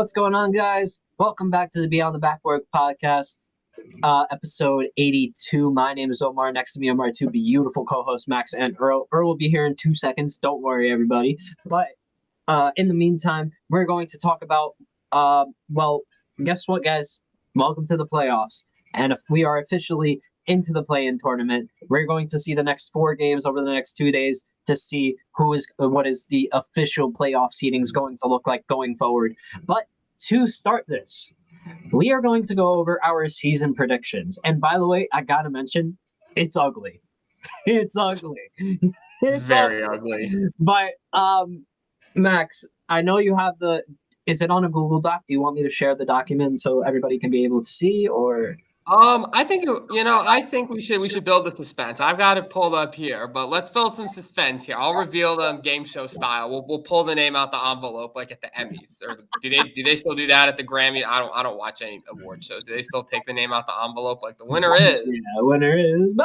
What's going on, guys? Welcome back to the Beyond the Backboard Podcast, episode 82. My name is Omar. Next to me are my two beautiful co-hosts, Max and Earl. Earl will be here in 2 seconds. Don't worry, everybody. But in the meantime, we're going to talk about, guess what, guys? Welcome to the playoffs. And if we are officially into the play-in tournament, we're going to see the next 4 games over the next 2 days to see what is the official playoff seedings going to look like going forward. But to start this, we are going to go over our season predictions. And by the way, I gotta mention, it's ugly. It's ugly. It's very ugly. But Max, I know you have is it on a Google Doc? Do you want me to share the document so everybody can be able to see, or? I think I think we should build the suspense. I've got it pulled up here, but let's build some suspense here. I'll reveal them game show style. We'll pull the name out the envelope like at the Emmys, or do they still do that at the Grammy? I don't watch any award shows. Do they still take the name out the envelope like the winner is? Yeah, winner is.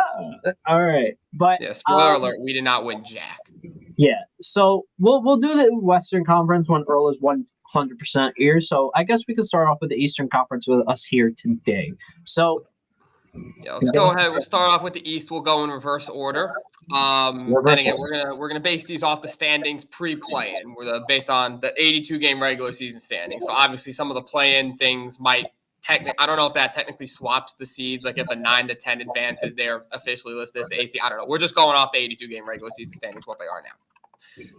All right, but yeah. Spoiler alert: we did not win jack. Yeah, so we'll do the Western Conference when Earl is 100% here. So I guess we could start off with the Eastern Conference with us here today. So yeah, let's go ahead. We'll start off with the East. We'll go in reverse order. And again, we're gonna base these off the standings pre-play-in. We're based on the 82-game regular season standings. So obviously, some of the play-in things might I don't know if that technically swaps the seeds. Like if a 9 to 10 advances, they're officially listed as the AC. I don't know. We're just going off the 82-game regular season standings, what they are now.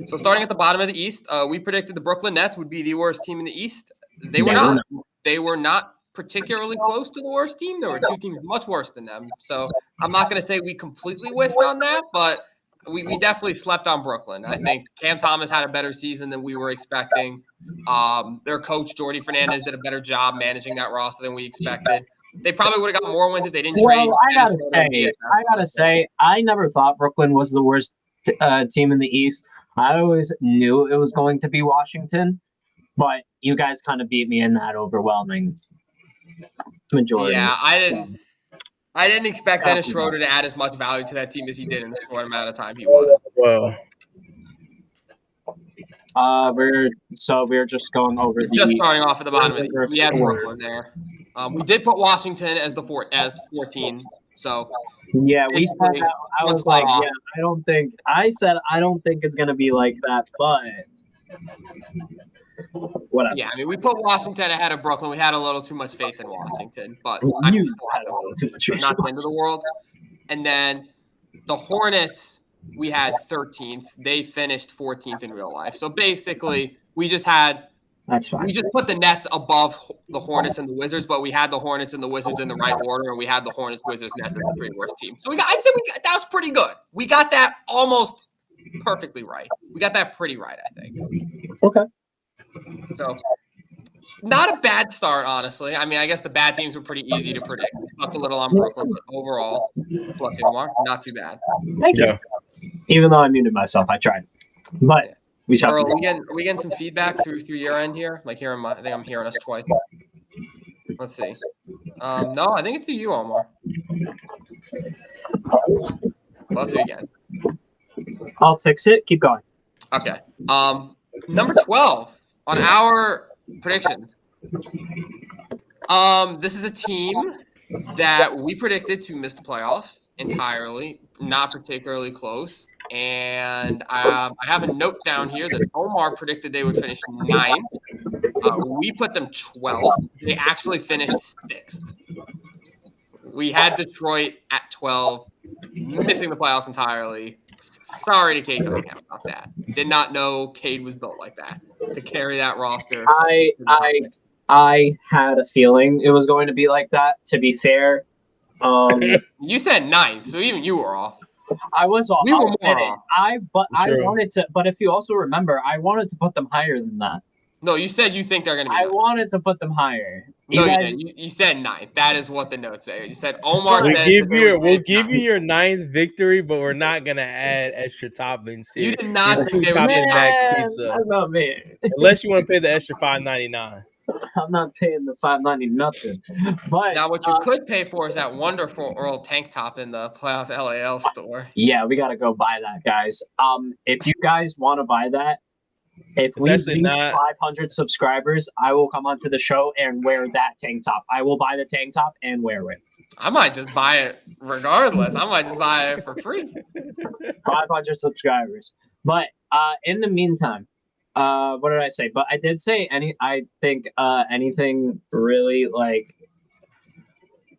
So starting at the bottom of the East, we predicted the Brooklyn Nets would be the worst team in the East. They were not. They were not particularly close to the worst team. There were 2 teams much worse than them. So I'm not going to say we completely whiffed on that, but we definitely slept on Brooklyn. I think Cam Thomas had a better season than we were expecting. Their coach, Jordy Fernandez, did a better job managing that roster than we expected. They probably would have got more wins if they didn't trade. I gotta say, I never thought Brooklyn was the worst team in the East. I always knew it was going to be Washington, but you guys kind of beat me in that overwhelming majority. Yeah, I didn't expect Dennis Schroeder to add as much value to that team as he did in the short amount of time he was. Well, we're just going over. Just starting off at the bottom of the East. We had Brooklyn there. We did put Washington as 14. So yeah, we said that. I was like, yeah, I don't think it's gonna be like that, but whatever. Yeah, I mean, we put Washington ahead of Brooklyn. We had a little too much faith in Washington, but you still had a little too much faith. Not the end of the world. And then the Hornets, we had 13th. They finished 14th in real life. So basically, we just had. That's fine. We just put the Nets above the Hornets and the Wizards, but we had the Hornets and the Wizards in the right order, and we had the Hornets, Wizards, Nets as the 3 worst teams. So I'd say that was pretty good. We got that almost perfectly right. We got that pretty right, I think. Okay. So not a bad start, honestly. I mean, I guess the bad teams were pretty easy to predict. Left a little on Brooklyn, but overall, plus Omar, not too bad. Thank you. Even though I muted myself, I tried. But Earl, are we getting some feedback through your end here? Like I think I'm hearing us twice. Let's see. No, I think it's you, Omar. Let's see again. I'll fix it. Keep going. Okay. Number 12 on our predictions. This is a team that we predicted to miss the playoffs entirely, not particularly close. And I have a note down here that Omar predicted they would finish 9th. We put them 12th. They actually finished 6th. We had Detroit at 12, missing the playoffs entirely. Sorry to Cade Cunningham about that. Did not know Cade was built like that to carry that roster. I had a feeling it was going to be like that. To be fair, you said 9th, so even you were off. I was off. We were more off. I wanted to. But if you also remember, I wanted to put them higher than that. No, you said you think they're going to be. I wanted to put them higher. No, you didn't. You said 9th. That is what the notes say. You said Omar we'll said. We'll give you your 9th victory, but we're not going to add extra toppings here. You did not say they were Max Pizza. That's not me. Unless you want to pay the extra $5.99. I'm not paying the $5.90 nothing. But now, what you could pay for is that wonderful Earl tank top in the Playoff LAL store. Yeah, we got to go buy that, guys. If you guys want to buy that, If It's we actually reach not. 500 subscribers, I will come onto the show and wear that tank top. I will buy the tank top and wear it. I might just buy it regardless. I might just buy it for free. 500 subscribers. But in the meantime, what did I say? But I did say I think anything really like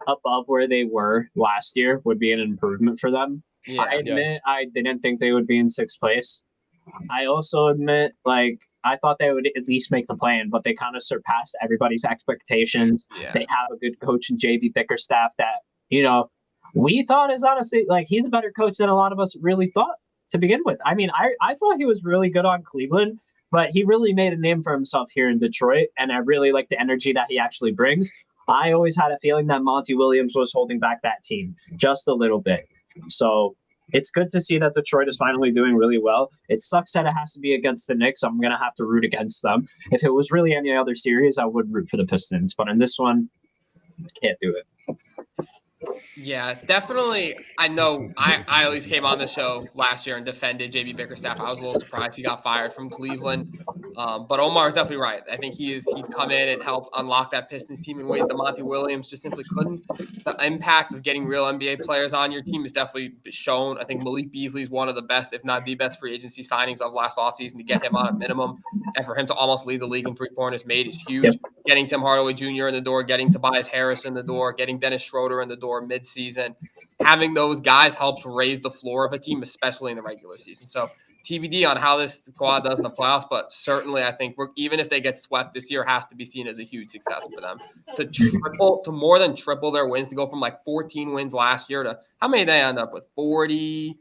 above where they were last year would be an improvement for them. Yeah. I admit I didn't think they would be in sixth place. I also admit, like, I thought they would at least make the plan, but they kind of surpassed everybody's expectations. Yeah. They have a good coach in JB Bickerstaff that, you know, we thought is honestly, like, he's a better coach than a lot of us really thought to begin with. I mean, I thought he was really good on Cleveland, but he really made a name for himself here in Detroit, and I really like the energy that he actually brings. I always had a feeling that Monty Williams was holding back that team just a little bit. So it's good to see that Detroit is finally doing really well. It sucks that it has to be against the Knicks. I'm going to have to root against them. If it was really any other series, I would root for the Pistons. But in this one, can't do it. Yeah, definitely. I know I at least came on the show last year and defended JB Bickerstaff. I was a little surprised he got fired from Cleveland. But Omar is definitely right. I think he's come in and helped unlock that Pistons team in ways that Monty Williams just simply couldn't. The impact of getting real NBA players on your team is definitely shown. I think Malik Beasley is one of the best, if not the best, free agency signings of last offseason. To get him on a minimum and for him to almost lead the league in three-pointers made is huge. Yep. Getting Tim Hardaway Jr. in the door, getting Tobias Harris in the door, getting Dennis Schroeder in the door mid-season. Having those guys helps raise the floor of a team, especially in the regular season. So TBD on how this squad does in the playoffs, but certainly I think even if they get swept this year, has to be seen as a huge success for them. To more than triple their wins, to go from like 14 wins last year to how many they end up with? 40.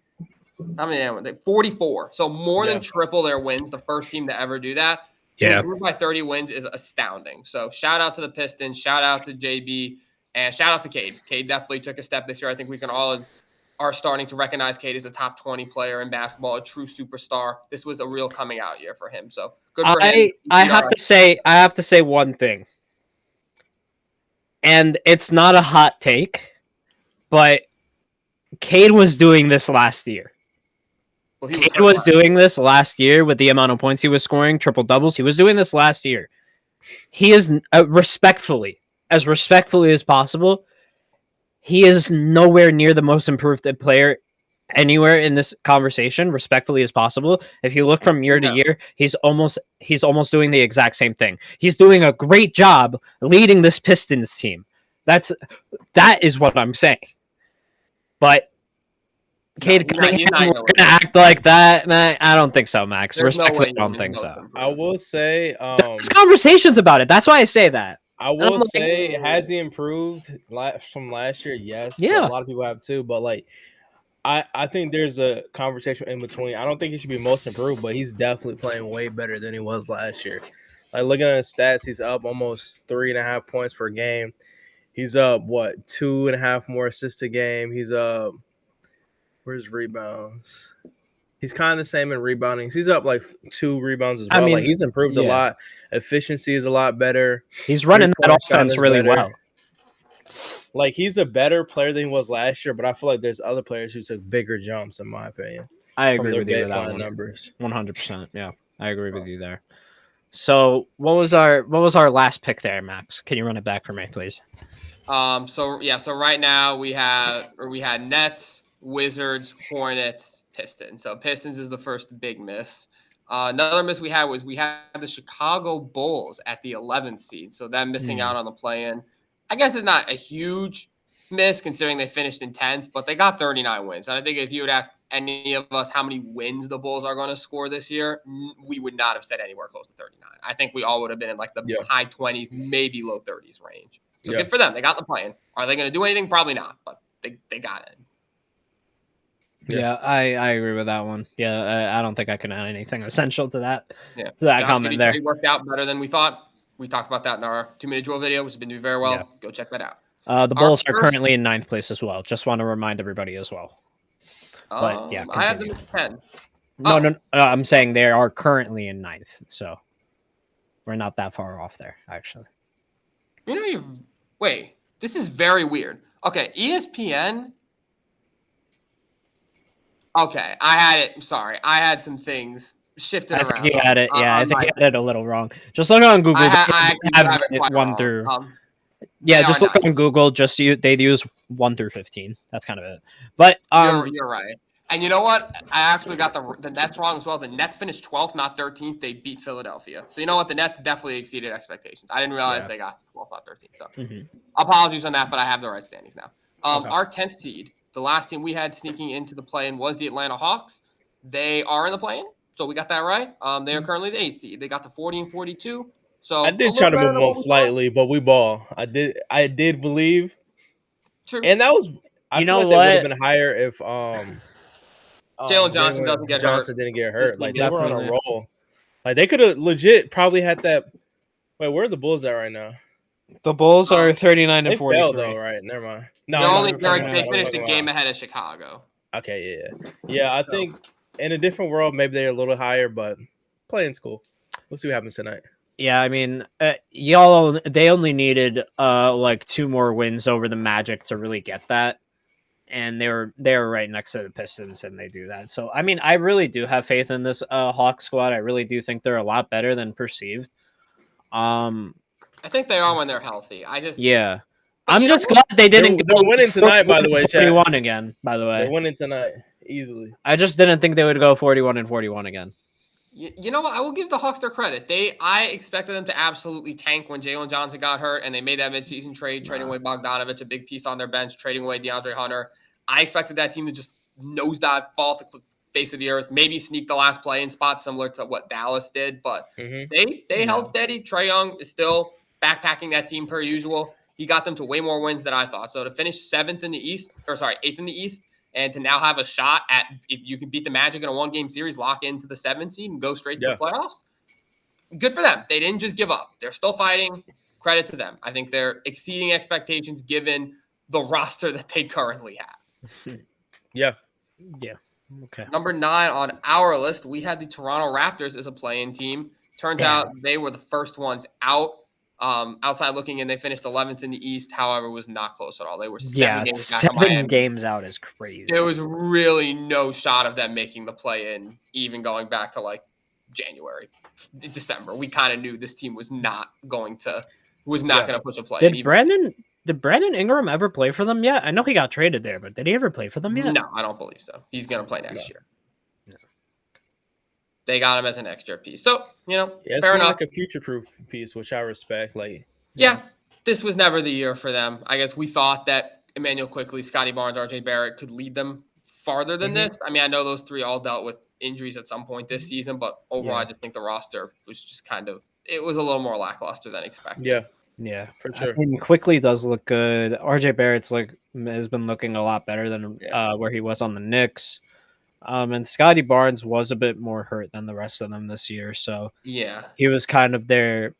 How many? 44. So more than triple their wins, the first team to ever do that. To improve by 30 wins is astounding. So shout out to the Pistons, shout out to JB, and shout out to Cade. Cade definitely took a step this year. I think we can all are starting to recognize Cade as a top 20 player in basketball, a true superstar. This was a real coming out year for him. So good for him. I have to say one thing. And it's not a hot take, but Cade was doing this last year. Well, Cade was doing this last year with the amount of points he was scoring, triple doubles. He was doing this last year. He is respectfully as possible. He is nowhere near the most improved player anywhere in this conversation, respectfully as possible. If you look from year to year, he's almost doing the exact same thing. He's doing a great job leading this Pistons team. That is what I'm saying. But Cade Cunningham, we're going to act like that? Nah, I don't think so, Max. Respectfully, I don't think so. I will say... there's conversations about it. That's why I say that. I will say, has he improved from last year? Yes. Yeah. A lot of people have too, but like, I think there's a conversation in between. I don't think he should be most improved, but he's definitely playing way better than he was last year. Like, looking at his stats, he's up almost 3.5 points per game. He's up, 2.5 more assists a game. He's up, where's rebounds? He's kind of the same in rebounding. He's up like 2 rebounds as well. I mean, like, he's improved a lot. Efficiency is a lot better. He's running that offense really well. Like, he's a better player than he was last year, but I feel like there's other players who took bigger jumps, in my opinion. I agree with you with that one. Numbers. 100%. Yeah, I agree with you there. So, what was our last pick there, Max? Can you run it back for me, please? So right now we had Nets, Wizards, Hornets, Pistons. So Pistons is the first big miss. Another miss we had the Chicago Bulls at the 11th seed. So them missing out on the play-in. I guess it's not a huge miss considering they finished in 10th, but they got 39 wins. And I think if you would ask any of us how many wins the Bulls are going to score this year, we would not have said anywhere close to 39. I think we all would have been in like the high 20s, maybe low 30s range. So good for them. They got the play-in. Are they going to do anything? Probably not, but they got it. Yeah, I agree with that one. Yeah, I don't think I can add anything essential to that. Yeah, to that Josh comment there. Worked out better than we thought. We talked about that in our 2-minute drill video, which has been doing very well. Yeah. Go check that out. The Bulls are currently in 9th place as well. Just want to remind everybody as well. But yeah, I have them at 10. No, I'm saying they are currently in 9th, so we're not that far off there, actually. Wait, this is very weird. Okay, ESPN. Okay, I had it. Sorry, I had some things shifted I around. think you had it. Yeah, I think you my- had it a little wrong. Just look on Google. I They actually have have it it quite 1 wrong. through. They Just are look nice. on Google. They'd use 1 through 15. That's kind of it. But You're right. And you know what? I actually got the Nets wrong as well. The Nets finished 12th, not 13th. They beat Philadelphia. So you know what? The Nets definitely exceeded expectations. I didn't realize they got 12th, not 13th. So apologies on that, but I have the right standings now. Okay. Our 10th seed, the last team we had sneaking into the play-in was the Atlanta Hawks. They are in the play-in, so we got that right. They are currently the 8th seed. They got the 40 and 42. So I did try to move them up slightly, but we ball. I did believe. True. And that was I feel like they would have been higher if Jalen Johnson doesn't get hurt. Didn't get hurt. Like they were on a Definitely. roll. Like they could have legit probably had that. Wait, where are the Bulls at right now? The Bulls are 39 They and 43. fell though, right? Never mind. No, They finished a game ahead of Chicago. Okay, yeah. I think in a different world, maybe they're a little higher, but playing's cool. We'll see what happens tonight. Yeah, I mean, they only needed like 2 more wins over the Magic to really get that, and they were right next to the Pistons, and they do that. So I mean, I really do have faith in this Hawks squad. I really do think they're a lot better than perceived. I think they are when they're healthy. Yeah. I'm just glad they didn't. They're winning tonight, by the way. 41 again, by the way. They're winning tonight easily. I just didn't think they would go 41 and 41 again. You know what? I will give the Hawks their credit. I expected them to absolutely tank when Jalen Johnson got hurt, and they made that midseason trade, trading away Bogdanovich, a big piece on their bench, trading away DeAndre Hunter. I expected that team to just nosedive, fall off the face of the earth, maybe sneak the last play-in spot similar to what Dallas did, but they held steady. Trae Young is still backpacking that team per usual. He got them to way more wins than I thought. So to finish 8th in the East, and to now have a shot at, if you can beat the Magic in a 1-game series, lock into the 7th seed and go straight to the playoffs, good for them. They didn't just give up. They're still fighting. Credit to them. I think they're exceeding expectations given the roster that they currently have. Yeah. Okay. Number 9 on our list, we had the Toronto Raptors as a play-in team. Turns out they were the first ones out. Outside looking in, they finished 11th in the East. However, it was not close at all. They were 7 games back of Miami. Games out is crazy. There was really no shot of them making the play-in, even going back to like January, December. We kind of knew this team was not going to push a play-in. Did Brandon Ingram ever play for them yet? I know he got traded there, but did he ever play for them yet? No, I don't believe so. He's going to play next year. They got him as an extra piece. So, it's fair enough. Like a future-proof piece, which I respect. This was never the year for them. I guess we thought that Emmanuel Quickley, Scotty Barnes, RJ Barrett could lead them farther than this. I mean, I know those 3 all dealt with injuries at some point this season, but overall, I just think the roster was just it was a little more lackluster than expected. Yeah, for sure. I mean, Quickley does look good. RJ Barrett's has been looking a lot better than where he was on the Knicks. And Scotty Barnes was a bit more hurt than the rest of them this year. So he was kind of their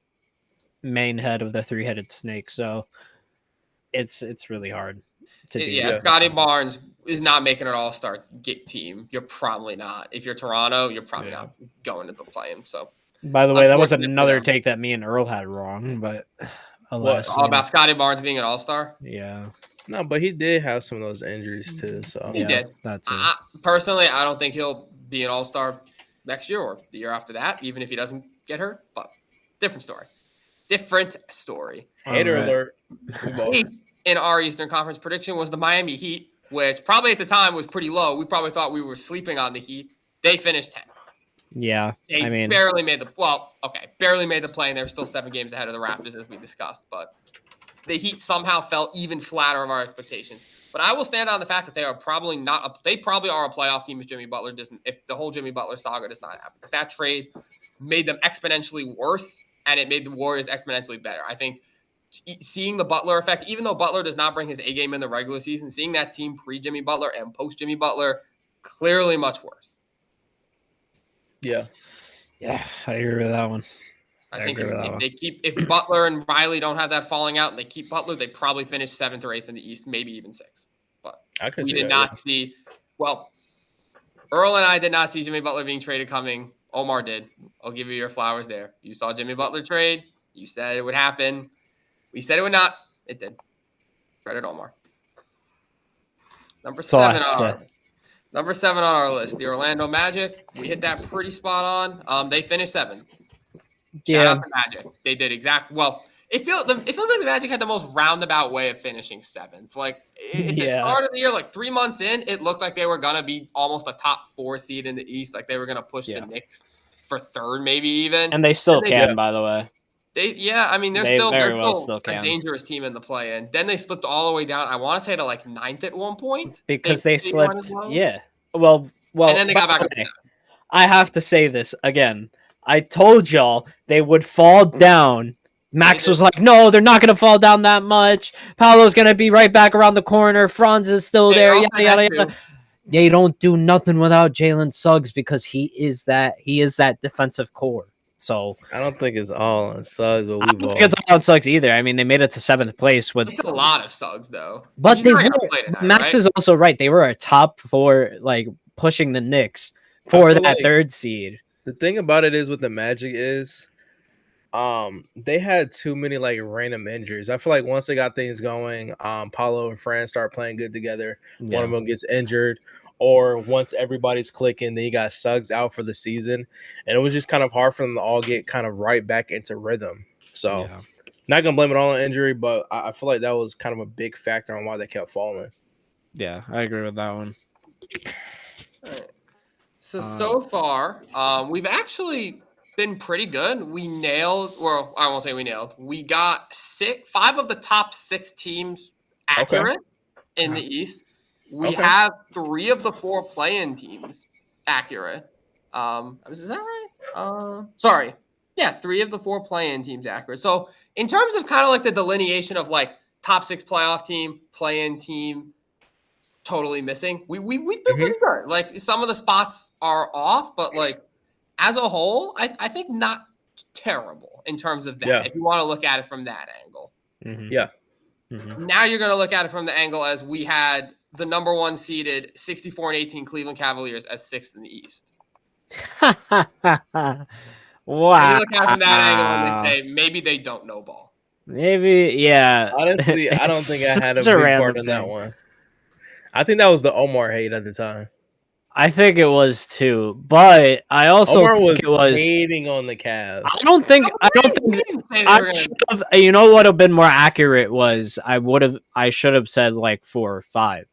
main head of the 3-headed snake. So it's really hard to do. Yeah, Scotty Barnes is not making an all-star team. You're probably not. If you're Toronto, you're probably not going to the play-in. So, by the way, that was another take that me and Earl had wrong, but alas, about Scotty Barnes being an all-star? Yeah. No, but he did have some of those injuries too. So he did. That's personally, I don't think he'll be an all-star next year or the year after that, even if he doesn't get hurt. But different story. Hater alert. In our Eastern Conference prediction was the Miami Heat, which probably at the time was pretty low. We probably thought we were sleeping on the Heat. They finished 10th. Yeah, They barely made the play, and they were still 7 games ahead of the Raptors, as we discussed. But the Heat somehow fell even flatter of our expectations. But I will stand on the fact that they are probably not. They probably are a playoff team if Jimmy Butler doesn't. If the whole Jimmy Butler saga does not happen, because that trade made them exponentially worse, and it made the Warriors exponentially better. I think seeing the Butler effect, even though Butler does not bring his A game in the regular season, seeing that team pre Jimmy Butler and post Jimmy Butler, clearly much worse. Yeah, I agree with that one. I think if Butler and Riley don't have that falling out and they keep Butler, they probably finish 7th or 8th in the East, maybe even 6th. But we did not see, Earl and I did not see Jimmy Butler being traded coming. Omar did. I'll give you your flowers there. You saw Jimmy Butler trade. You said it would happen. We said it would not. It did. Credit Omar. Number 7 Number 7 on our list, the Orlando Magic. We hit that pretty spot on. They finished 7th. Shout out to Magic. They did well. It feels like the Magic had the most roundabout way of finishing 7th. Like at the start of the year, like 3 months in, it looked like they were gonna be almost a top 4 seed in the East. Like they were gonna push the Knicks for 3rd, maybe even. And they still can, by the way. They're still a dangerous team in the play-in. Then they slipped all the way down. I want to say to like 9th at one point because they slipped. Yeah. Well, and then they got back up. I have to say this again. I told y'all they would fall down. Max was like, "No, they're not going to fall down that much. Paolo's going to be right back around the corner. Franz is still there. Yada yada yada." They don't do nothing without Jalen Suggs because he is that defensive core. So I don't think it's all on Suggs, but I don't think it's all on Suggs either. I mean, they made it to 7th place with. It's a lot of Suggs though. But Max is also right. They were a top 4, like pushing the Knicks for that 3rd seed. The thing about it is with the Magic is, they had too many like random injuries. I feel like once they got things going, Paolo and Fran start playing good together. One of them gets injured. Or once everybody's clicking, then you got Suggs out for the season. And it was just kind of hard for them to all get kind of right back into rhythm. So, not going to blame it all on injury, but I feel like that was kind of a big factor on why they kept falling. Yeah, I agree with that one. All right. So far, we've actually been pretty good. We nailed, well, I won't say we nailed. We got 5 of the top 6 teams accurate in the East. We have 3 of the 4 play-in teams accurate. Is that right? Sorry. Yeah, 3 of the 4 play-in teams accurate. So in terms of kind of like the delineation of like top 6 playoff team, play-in team, totally missing. We've been pretty good. Like some of the spots are off, but like as a whole, I think not terrible in terms of that. Yeah. If you want to look at it from that angle. Yeah. Now you're going to look at it from the angle as we had the number 1 seeded 64-18 Cleveland Cavaliers as 6th in the East. Wow. You look at it from that angle and they say maybe they don't know ball. Maybe, yeah. Honestly, I don't think I had a big part in that one. I think that was the Omar hate at the time. I think it was too, but I also Omar think it was hating on the Cavs. I don't think I should have. You know what would have been more accurate was I should have said like 4 or 5.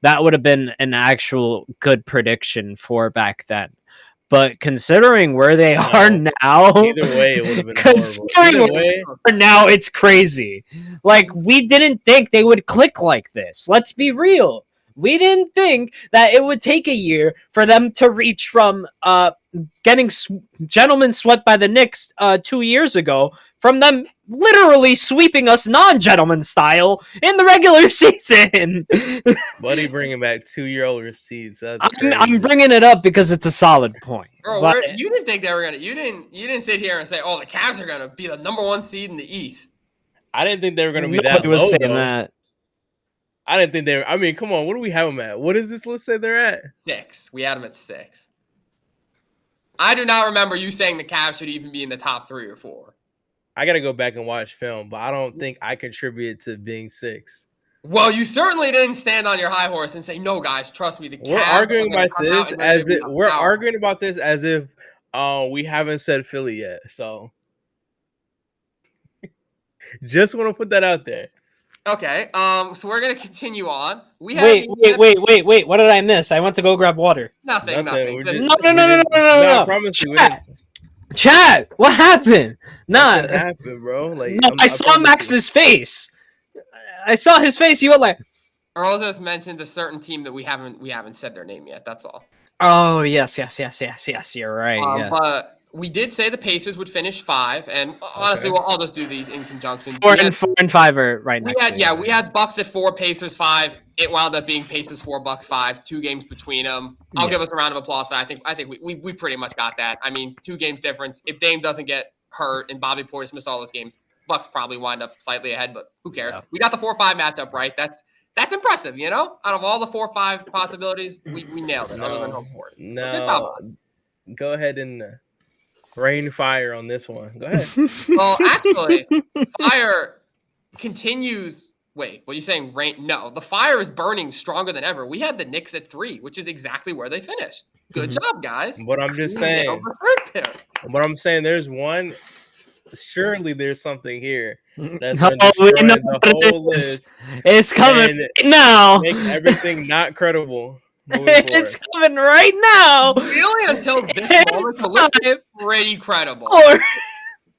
That would have been an actual good prediction for back then. But considering where they are now, either way, it would have been considering where they are now, it's crazy. Like we didn't think they would click like this. Let's be real. We didn't think that it would take a year for them to reach from getting gentlemen swept by the Knicks 2 years ago, from them literally sweeping us non-gentleman style in the regular season. Buddy bringing back 2-year-old receipts. I'm bringing it up because it's a solid point. Bro, you didn't think they were gonna. You didn't sit here and say, "Oh, the Cavs are gonna be the number 1 seed in the East." I didn't think they were gonna be that low. Was saying that. I didn't think they were. I mean, come on. What do we have them at? What does this list say they're at? 6. We had them at 6. I do not remember you saying the Cavs should even be in the top 3 or 4. I got to go back and watch film, but I don't think I contributed to being 6. Well, you certainly didn't stand on your high horse and say, "No, guys, trust me." The Cavs We're arguing about this as if we haven't said Philly yet. So just want to put that out there. Okay, so we're gonna continue on. Wait! What did I miss? I went to go grab water. Nothing. No! I promise you. Chat, what happened? Nah, what happened, bro? Like, no, I saw Max's face. I saw his face. You were like, Earl just mentioned a certain team that we haven't said their name yet. That's all. Oh yes. You're right. Yeah. But we did say the Pacers would finish 5, and honestly, I'll just do these in conjunction. 4 and 5 are right now. We had Bucks at 4, Pacers 5. It wound up being Pacers 4, Bucks 5. 2 games between them. I'll give us a round of applause for that. I think we pretty much got that. I mean, 2 games difference. If Dame doesn't get hurt and Bobby Portis miss all those games, Bucks probably wind up slightly ahead, but who cares? Yeah. We got the 4-5 matchup right. That's impressive, you know? Out of all the 4-5 possibilities, we nailed it, other than home court. So good job, us. Go ahead and rain fire on this one. Go ahead. Well, actually, fire continues Wait, what are you saying? Rain? No, the fire is burning stronger than ever. We had the Knicks at 3, which is exactly where they finished. Good job, guys. But I'm just saying. But I'm saying there's one. Surely there's something here that's going to destroy the whole list. It's coming right now. Make everything not credible. It's coming right now. Really, until this moment, the list is pretty credible.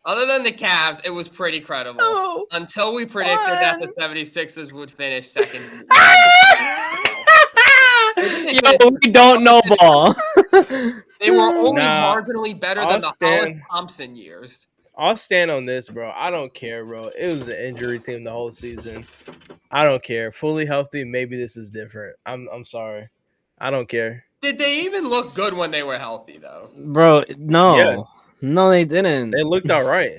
Other than the Cavs, it was pretty credible. Oh, until we predicted that the 76ers would finish second. Yo, we don't know ball. They were only marginally better than the Hollis Thompson years. I'll stand on this, bro. I don't care, bro. It was an injury team the whole season. I don't care. Fully healthy, maybe this is different. I'm sorry. I don't care. Did they even look good when they were healthy, though? Bro, no. Yes. No, they didn't. They looked all right.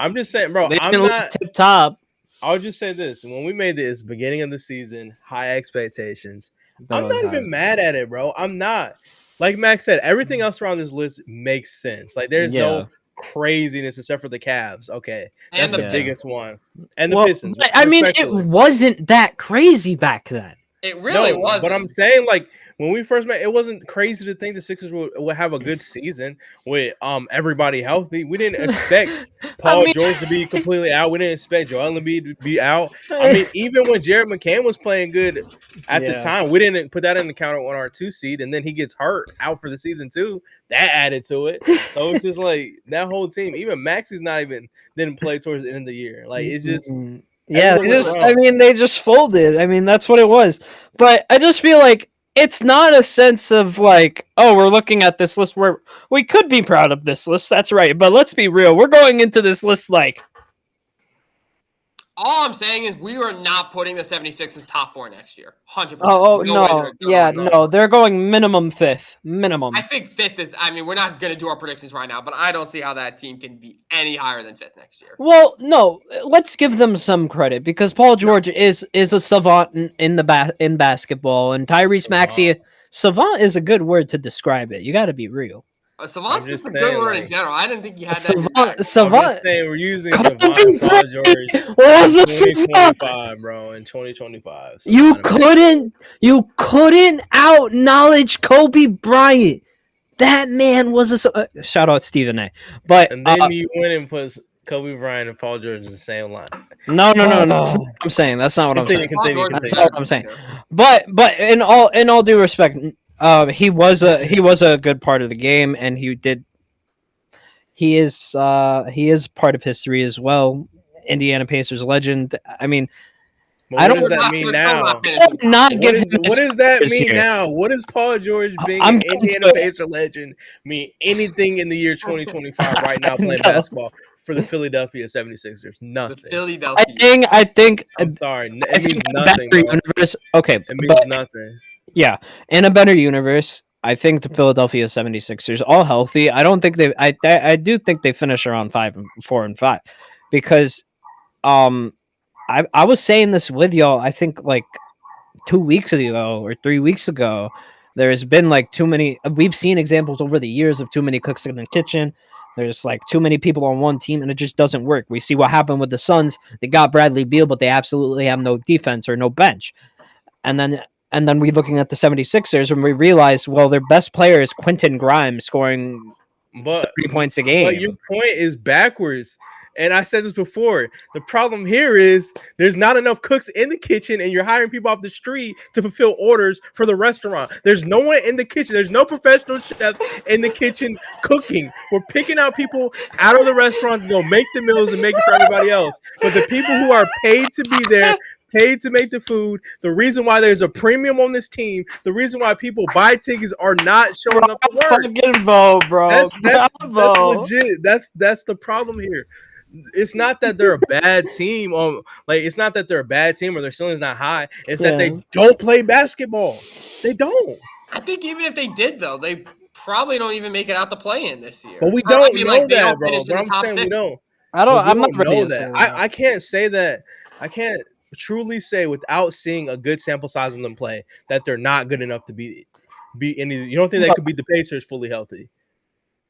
I'm just saying, bro. I'm not tip top. I'll just say this: when we made this beginning of the season, high expectations. I'm not even mad at it, bro. I'm not. Like Max said, everything else around this list makes sense. Like there's no craziness except for the Cavs. Okay, that's the biggest one, and the Pistons. I mean, it wasn't that crazy back then. It really wasn't. But I'm saying, like, when we first met, it wasn't crazy to think the Sixers would have a good season with everybody healthy. We didn't expect Paul George to be completely out. We didn't expect Joel Embiid to be out. I mean, even when Jared McCann was playing good at the time, we didn't put that in the counter on our 2 seed, and then he gets hurt out for the season too. That added to it. So it's just like that whole team. Even Maxey's didn't play towards the end of the year. Like it's just. Yeah, they just folded. I mean, that's what it was. But I just feel like it's not a sense of like, oh, we're looking at this list where we could be proud of this list. That's right. But let's be real. We're going into this list like. All I'm saying is we are not putting the 76ers top 4 next year. 100%. No. They're going minimum 5th. Minimum. I think 5th is, we're not going to do our predictions right now, but I don't see how that team can be any higher than 5th next year. Well, no, let's give them some credit because Paul George is a savant in basketball, and Tyrese Maxey, savant is a good word to describe it. You got to be real. Savant's just a good word in general. I didn't think you had that. Savant. We're using Savant Paul George in 2025, bro. In 2025. You couldn't out-knowledge Kobe Bryant. That man was a shout out Stephen A. But and then you went and put Kobe Bryant and Paul George in the same line. No. That's not what I'm saying. That's not what I'm saying. That's not what I'm saying. But in all due respect. He was a good part of the game, and he is part of history as well. Indiana Pacers legend. I mean, what does that mean now? What does that mean now? What does Paul George being an Indiana Pacer legend mean? Anything in the year 2025 right now playing basketball for the Philadelphia 76ers? Nothing. I think. I'm sorry. It means nothing. Okay, it means nothing. Yeah, in a better universe, I think the Philadelphia 76ers all healthy. I don't think I do think they finish around 4 and 5 because I was saying this with y'all, I think like 2 weeks ago or 3 weeks ago, there's been like too many, we've seen examples over the years of too many cooks in the kitchen. There's like too many people on one team and it just doesn't work. We see what happened with the Suns. They got Bradley Beal, but they absolutely have no defense or no bench. And then we looking at the 76ers and we realize, well, their best player is Quentin Grimes scoring 3 points a game. But your point is backwards. And I said this before. The problem here is there's not enough cooks in the kitchen and you're hiring people off the street to fulfill orders for the restaurant. There's no one in the kitchen. There's no professional chefs in the kitchen cooking. We're picking out people out of the restaurant to go make the meals and make it for everybody else. But the people who are paid to be there, paid to make the food, the reason why there's a premium on this team, the reason why people buy tickets are not showing up for work. Get involved, bro. That's legit. That's the problem here. It's not that they're a bad team. It's not that they're a bad team or their ceiling's not high. It's that they don't play basketball. They don't. I think even if they did, though, they probably don't even make it out the play-in this year. But we don't know that, bro. But I'm saying we don't. I'm not ready to say that. I can't say that. I can't truly say without seeing a good sample size of them play that they're not good enough to be any. You don't think they could beat the Pacers fully healthy?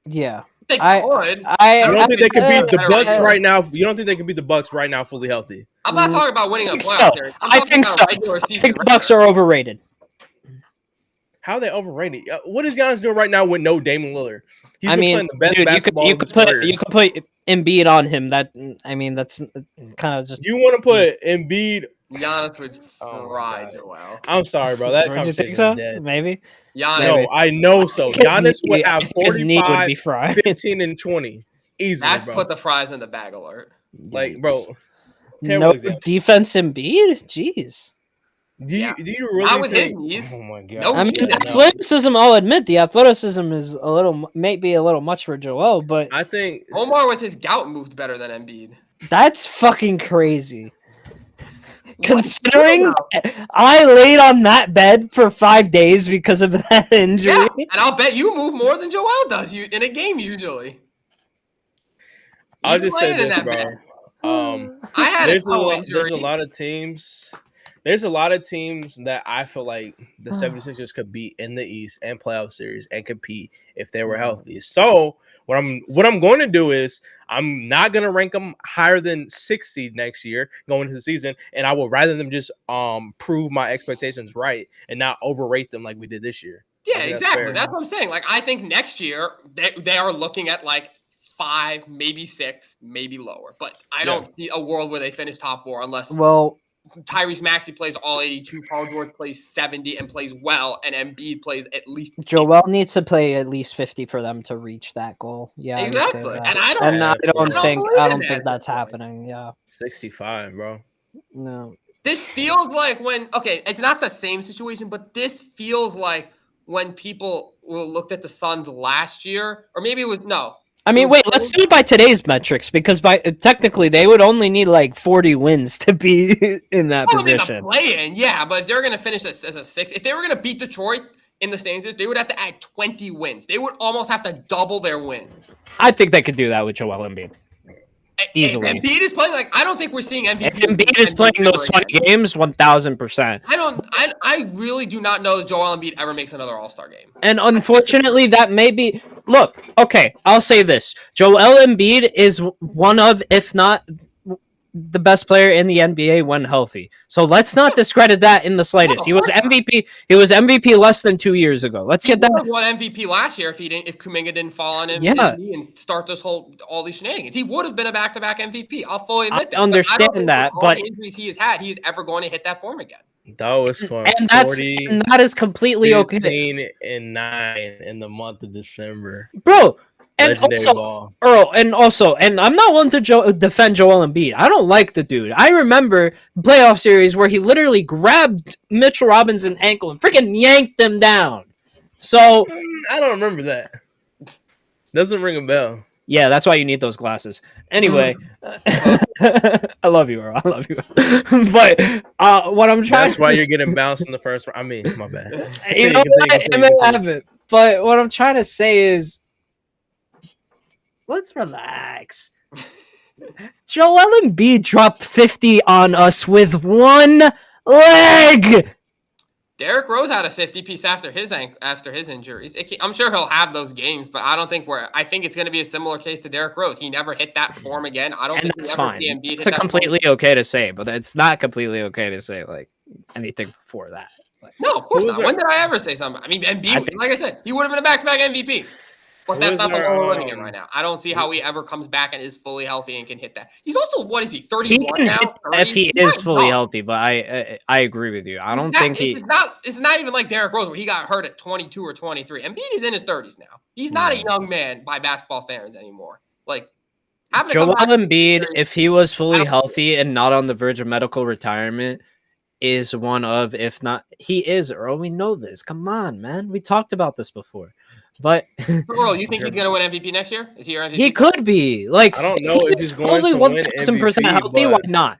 Yeah, They could. I don't think they could beat the Bucks right now. You don't think they could beat the Bucks right now fully healthy? I'm not talking about winning a playoff series. I think so. I think the Bucks are overrated. How are they overrated? What is Giannis doing right now with no Damian Lillard? He's playing the best dude, basketball you could put Embiid on him. That's kind of just. You want to put Embiid? Giannis would fry Joel. I'm sorry, bro. That conversation is dead. Maybe. Giannis. No, I know so. Giannis would have 45, would be fried. 15, and 20. Easily, That's bro. Put the fries in the bag alert. Like, bro. No defense Embiid? Jeez. Do you really not with think... his knees? Oh my god! No, I mean, athleticism. I'll admit the athleticism is maybe a little much for Joel, but I think Omar with his gout moved better than Embiid. That's fucking crazy. Considering I laid on that bed for 5 days because of that injury, and I'll bet you move more than Joel does in a game usually. I'll just say this, bro. I had there's a lot of teams. There's a lot of teams that I feel like the 76ers could beat in the East and playoff series and compete if they were healthy. So what I'm going to do is I'm not going to rank them higher than 6th seed next year going into the season, and I would rather them just prove my expectations right and not overrate them like we did this year. Yeah, exactly. That's what I'm saying. Like I think next year they are looking at like 5, maybe 6, maybe lower. But I don't see a world where they finish top 4 unless Tyrese Maxey plays all 82, Paul George plays 70 and plays well, and Embiid plays at least 50. Joel needs to play at least 50 for them to reach that goal. Yeah, exactly. And I don't think that's happening. Yeah, 65, bro. No. This feels like it's not the same situation, but this feels like when people looked at the Suns last year, or maybe it was I mean, wait, let's do it by today's metrics, because technically they would only need like 40 wins to be in that position. Play-in, yeah, but if they're going to finish as a 6, if they were going to beat Detroit in the standings, they would have to add 20 wins. They would almost have to double their wins. I think they could do that with Joel Embiid. Easily. If Embiid is playing, I don't think we're seeing MVP. If Embiid is playing those 20 games, 1,000%. I really do not know that Joel Embiid ever makes another All-Star game. And unfortunately, that may be... Look, okay, I'll say this. Joel Embiid is one of, if not the best player in the NBA when healthy. So let's not discredit that in the slightest. He was MVP. He was MVP less than 2 years ago. Let's get that. He won MVP last year if Kuminga didn't fall on him and start all these shenanigans. He would have been a back-to-back MVP. I'll fully admit that. I understand that, but the injuries he has had, he's ever going to hit that form again. That was going and that is completely okay. 15 and 9 in the month of December, bro. And also, and I'm not one to defend Joel Embiid. I don't like the dude. I remember the playoff series where he literally grabbed Mitchell Robinson's ankle and freaking yanked him down. So I don't remember that. Doesn't ring a bell. Yeah, that's why you need those glasses. Anyway, I love you, Earl. I love you. But what I'm trying That's why you're getting bounced in the first round. I mean, my bad. You know what? I may have it. But what I'm trying to say is, let's relax. Joel Embiid dropped 50 on us with one leg. Derrick Rose had a 50-piece after his injuries. I'm sure he'll have those games, but I don't think I think it's going to be a similar case to Derrick Rose. He never hit that form again. I don't think that's fine. It's completely okay to say, but it's not completely okay to say like anything before that. No, of course not. When did I ever say something? I mean, Embiid, like I said, he would have been a back-to-back MVP. But that's not the one we're running in right now. I don't see how he ever comes back and is fully healthy and can hit that. He's also, 31 now? If he is fully healthy, but I agree with you. I don't think it's not even like Derrick Rose where he got hurt at 22 or 23. Embiid is in his 30s now. He's not a young man by basketball standards anymore. Like, Joel Embiid, if he was fully healthy and not on the verge of medical retirement, is one of, if not, he is, Earl. We know this. Come on, man. We talked about this before. But Earl, you think he's going to win MVP next year? Is he your MVP? He could be. Like, I don't know if he's going to win MVP, healthy. Why not?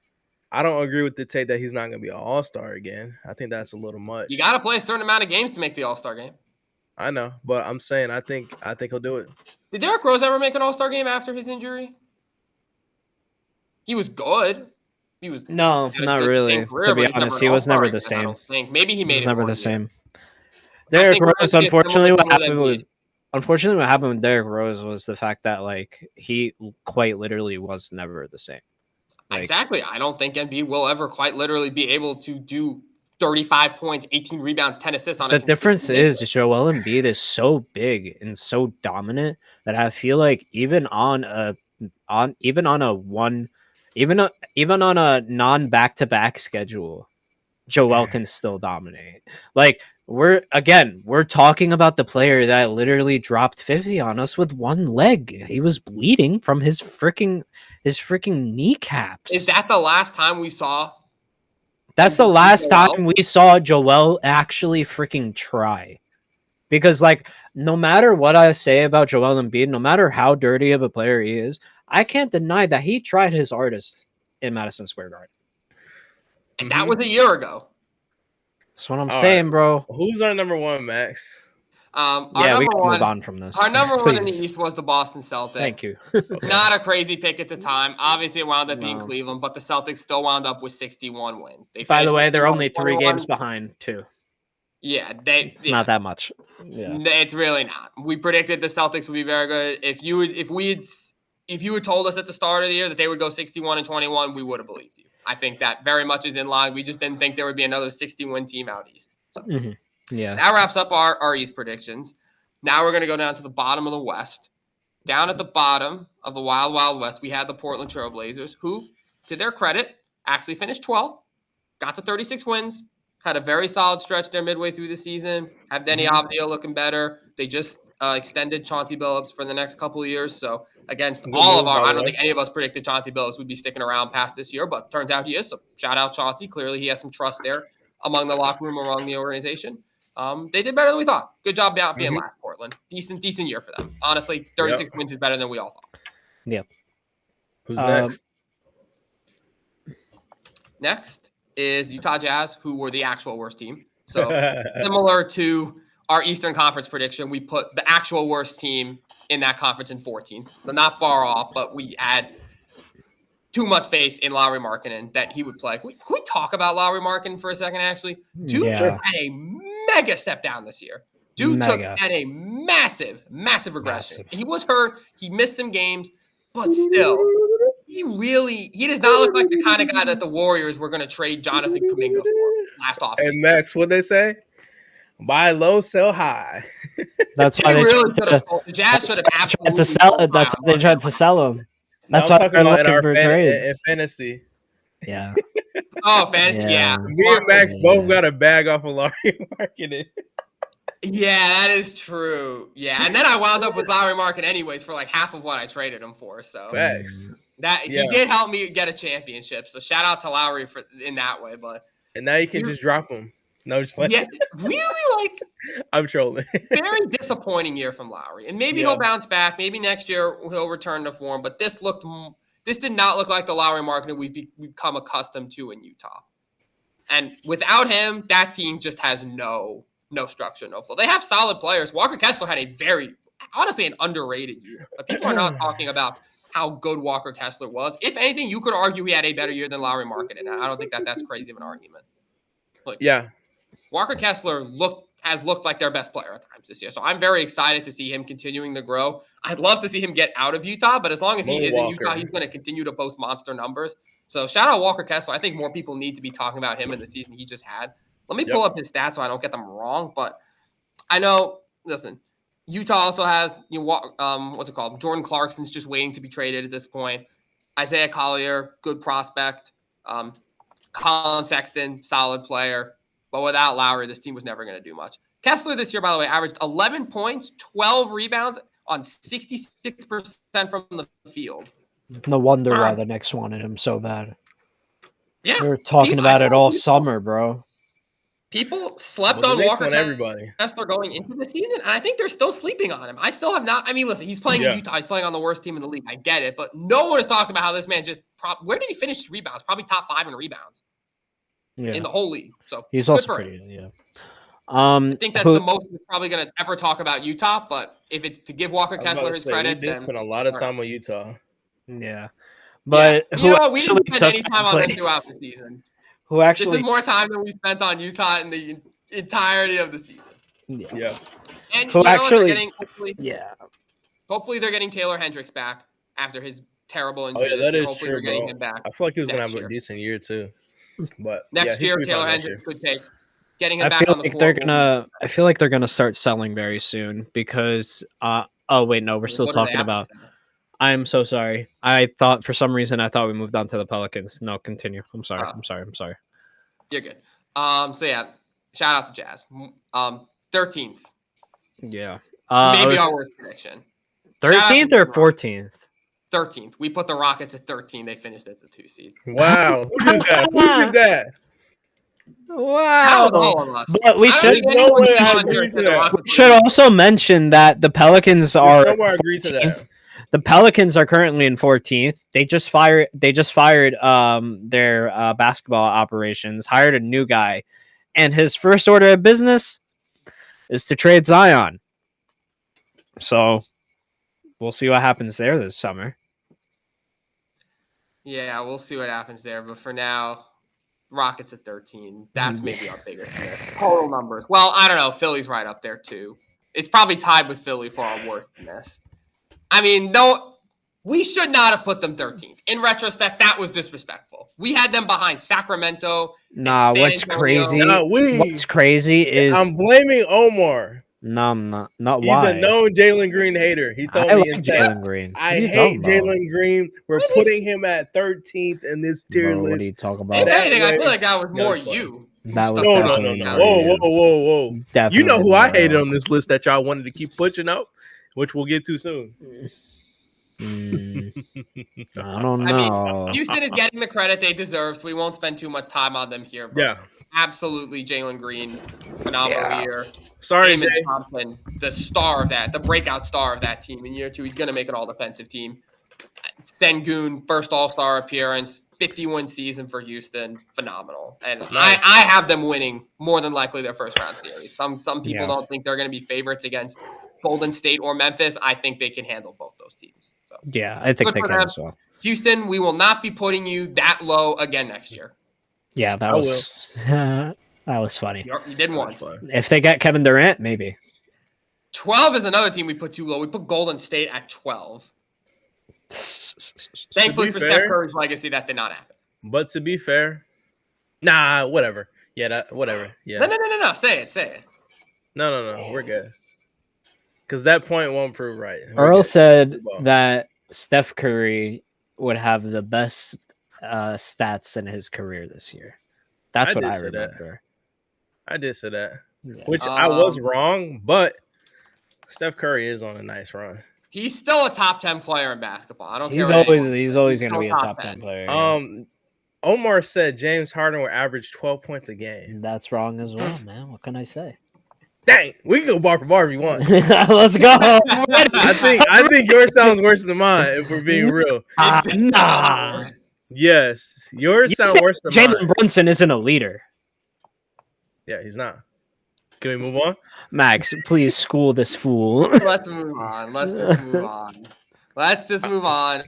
I don't agree with the take that he's not going to be an All-Star again. I think that's a little much. You got to play a certain amount of games to make the All-Star game. I know, but I'm saying I think he'll do it. Did Derrick Rose ever make an All-Star game after his injury? He was good. Not really. To be honest, he was never the same. Maybe he made it never the same. Derrick Rose, unfortunately, what happened with unfortunately, what happened with Derrick Rose was the fact that like he quite literally was never the same. Like, exactly. I don't think Embiid will ever quite literally be able to do 35 points, 18 rebounds, 10 assists on the a difference is basis. Joel Embiid is so big and so dominant that I feel like even on a non back-to-back schedule, Joel can still dominate. Like we're talking about the player that literally dropped 50 on us with one leg. He was bleeding from his freaking kneecaps. Is that the last time we saw? That's the last time we saw Joel actually freaking try. Because like no matter what I say about Joel Embiid, no matter how dirty of a player he is, I can't deny that he tried his hardest in Madison Square Garden. And that was a year ago. That's what I'm saying, bro. Who's our number one, Max? We can move on from this. Our number one in the East was the Boston Celtics. Thank you. Not a crazy pick at the time. Obviously, it wound up being Cleveland, but the Celtics still wound up with 61 wins. By the way, they're only 3 games behind, too. Yeah, it's not that much. Yeah, it's really not. We predicted the Celtics would be very good. If you had told us at the start of the year that they would go 61-21, we would have believed you. I think that very much is in line. We just didn't think there would be another 60-win team out East. So. Yeah. That wraps up our East predictions. Now we're going to go down to the bottom of the West. Down at the bottom of the Wild Wild West, we had the Portland Trail Blazers, who, to their credit, actually finished 12th, got to 36 wins, had a very solid stretch there midway through the season, have Denny Avdija looking better. They just extended Chauncey Billups for the next couple of years. So against all of I don't think any of us predicted Chauncey Billups would be sticking around past this year, but turns out he is. So shout out Chauncey. Clearly he has some trust there among the locker room, among the organization. They did better than we thought. Good job being last, Portland. Decent year for them. Honestly, 36 wins is better than we all thought. Yep. Who's next? Next is Utah Jazz, who were the actual worst team. So similar to our Eastern Conference prediction, we put the actual worst team in that conference in 14. So not far off, but we had too much faith in Lauri Markkanen that he would play. Can we talk about Lauri Markkanen for a second, actually? Dude had a mega step down this year. Dude had a massive regression. He was hurt. He missed some games, but still, he does not look like the kind of guy that the Warriors were going to trade Jonathan Kuminga for last offseason. And Max, what'd they say? Buy low, sell high. That's why the Jazz should have absolutely That's why they tried to sell him. That's why they're looking for trades. In fantasy. Yeah. Oh, fantasy, yeah. Me and Max both got a bag off of Lauri Markkanen. Yeah, that is true. Yeah, and then I wound up with Lauri Markkanen anyways for like half of what I traded him for. So facts. He did help me get a championship. So shout out to Lauri in that way. But and now you can just drop him. No, just playing. Yeah, really I'm trolling. Very disappointing year from Lauri, and maybe he'll bounce back. Maybe next year he'll return to form. But this did not look like the Lauri Markkanen we've become accustomed to in Utah. And without him, that team just has no structure, no flow. They have solid players. Walker Kessler had honestly an underrated year. But people are not talking about how good Walker Kessler was. If anything, you could argue he had a better year than Lauri Markkanen. I don't think that's crazy of an argument. Walker Kessler has looked like their best player at times this year. So I'm very excited to see him continuing to grow. I'd love to see him get out of Utah, but as long as he is in Utah, he's going to continue to post monster numbers. So shout out Walker Kessler. I think more people need to be talking about him in the season he just had. Let me pull up his stats so I don't get them wrong. But I know, listen, Utah also has, Jordan Clarkson's just waiting to be traded at this point. Isaiah Collier, good prospect. Colin Sexton, solid player. But without Lauri, this team was never going to do much. Kessler this year, by the way, averaged 11 points, 12 rebounds on 66% from the field. No wonder why the Knicks wanted him so bad. Yeah. We were talking about it all summer, bro. People slept on Walker Kessler going into the season, and I think they're still sleeping on him. I still have not. I mean, listen, he's playing in Utah. He's playing on the worst team in the league. I get it, but no one has talked about how this man where did he finish his rebounds? Probably top 5 in rebounds in the whole league. So he's also pretty, I think that's the most we're probably going to ever talk about Utah. But if it's to give Walker Kessler his credit, he did spend a lot of time on Utah. Yeah, but we didn't spend any time on him throughout the season. This is more time than we spent on Utah in the entirety of the season. Yeah. And Who you know actually- what they're getting? Hopefully they're getting Taylor Hendricks back after his terrible injury this that year. is Hopefully true, they're getting bro. him back. I feel like he was gonna next have a year. decent year too. But Next he year, should be Taylor fine next Hendricks year. could take getting him I back feel on the like floor. they're gonna. I feel like they're gonna start selling very soon because. Oh wait, no, we're still What do they talking have to about. sell? I'm so sorry. I thought for some reason we moved on to the Pelicans. No, continue. I'm sorry. Oh. I'm sorry. You're good. So yeah, shout out to Jazz. 13th, Yeah. maybe our worst prediction. Shout out 13th to or the 14th? 13th. We put the Rockets at 13. They finished at the 2 seed. Wow, who did that? Who did that? That Wow. was all of us. But we I don't should- think There's no anyone way I volunteered agree to to the that. Rockets Should were- also mention that the Pelicans There's are no way I agree to 14th. that. The Pelicans are currently in 14th. They just fired their basketball operations, hired a new guy, and his first order of business is to trade Zion. So we'll see what happens there this summer. Yeah, we'll see what happens there. But for now, Rockets at 13. That's maybe our bigger miss. Total numbers. Well, I don't know. Philly's right up there too. It's probably tied with Philly for our worst miss. I mean, no, we should not have put them 13th. In retrospect, that was disrespectful. We had them behind Sacramento. Nah, San what's Antonio. crazy? Not we. What's crazy is I'm blaming Omar. no, I'm not. He's Why? a known Jalen Green hater. He told I me like in Jalen text, Green. What I are you hate talking about? Jalen Green. We're What is- putting him at 13th in this tier Bro, what are you list. talking If about? That anything, I way- feel like that was more That's fine. you. That was No, definitely no. not Whoa, you. whoa. Definitely You know who I not. hated on this list that y'all wanted to keep pushing up, which we'll get to soon. I don't I mean, know. Houston is getting the credit they deserve, so we won't spend too much time on them here. But Yeah. absolutely, Jalen Green, phenomenal year. Sorry, Damon Jay. Thompson, the star of that, the breakout star of that team in year 2. He's going to make an all-defensive team. Sengun, first All-Star appearance, 51 season for Houston, phenomenal. And Nice. I have them winning more than likely their first-round series. Some people Yeah. don't think they're going to be favorites against Golden State or Memphis. I think they can handle both those teams. So Yeah, I think Good they for can them. as well. Houston, we will not be putting you that low again next year. Yeah, that I was that was funny. You did once. That's fine. If they get Kevin Durant, maybe. 12 is another team we put too low. We put Golden State at 12. Thankfully be for fair- Steph Curry's legacy, that did not happen. But to be fair, nah, whatever. Yeah, whatever. Yeah. No. Say it. No. We're good. Because that point won't prove right. We're Earl good. said Well, that Steph Curry would have the best stats in his career this year. That's I what did I say that. remember. I did say that. Yeah. Which I was wrong, but Steph Curry is on a nice run. He's still a top 10 player in basketball. I don't He's care. what always anyone says. going to still be a top 10 player. Omar said James Harden will average 12 points a game. That's wrong as well, man. What can I say? Dang, we can go bar for bar if you want. Let's go. I think yours sounds worse than mine, if we're being real. Nah. Yes, yours You sound said worse than Jalen mine. Brunson isn't a leader. Yeah, he's not. Can we move on? Max, please school this fool. Let's move on. Let's just move on.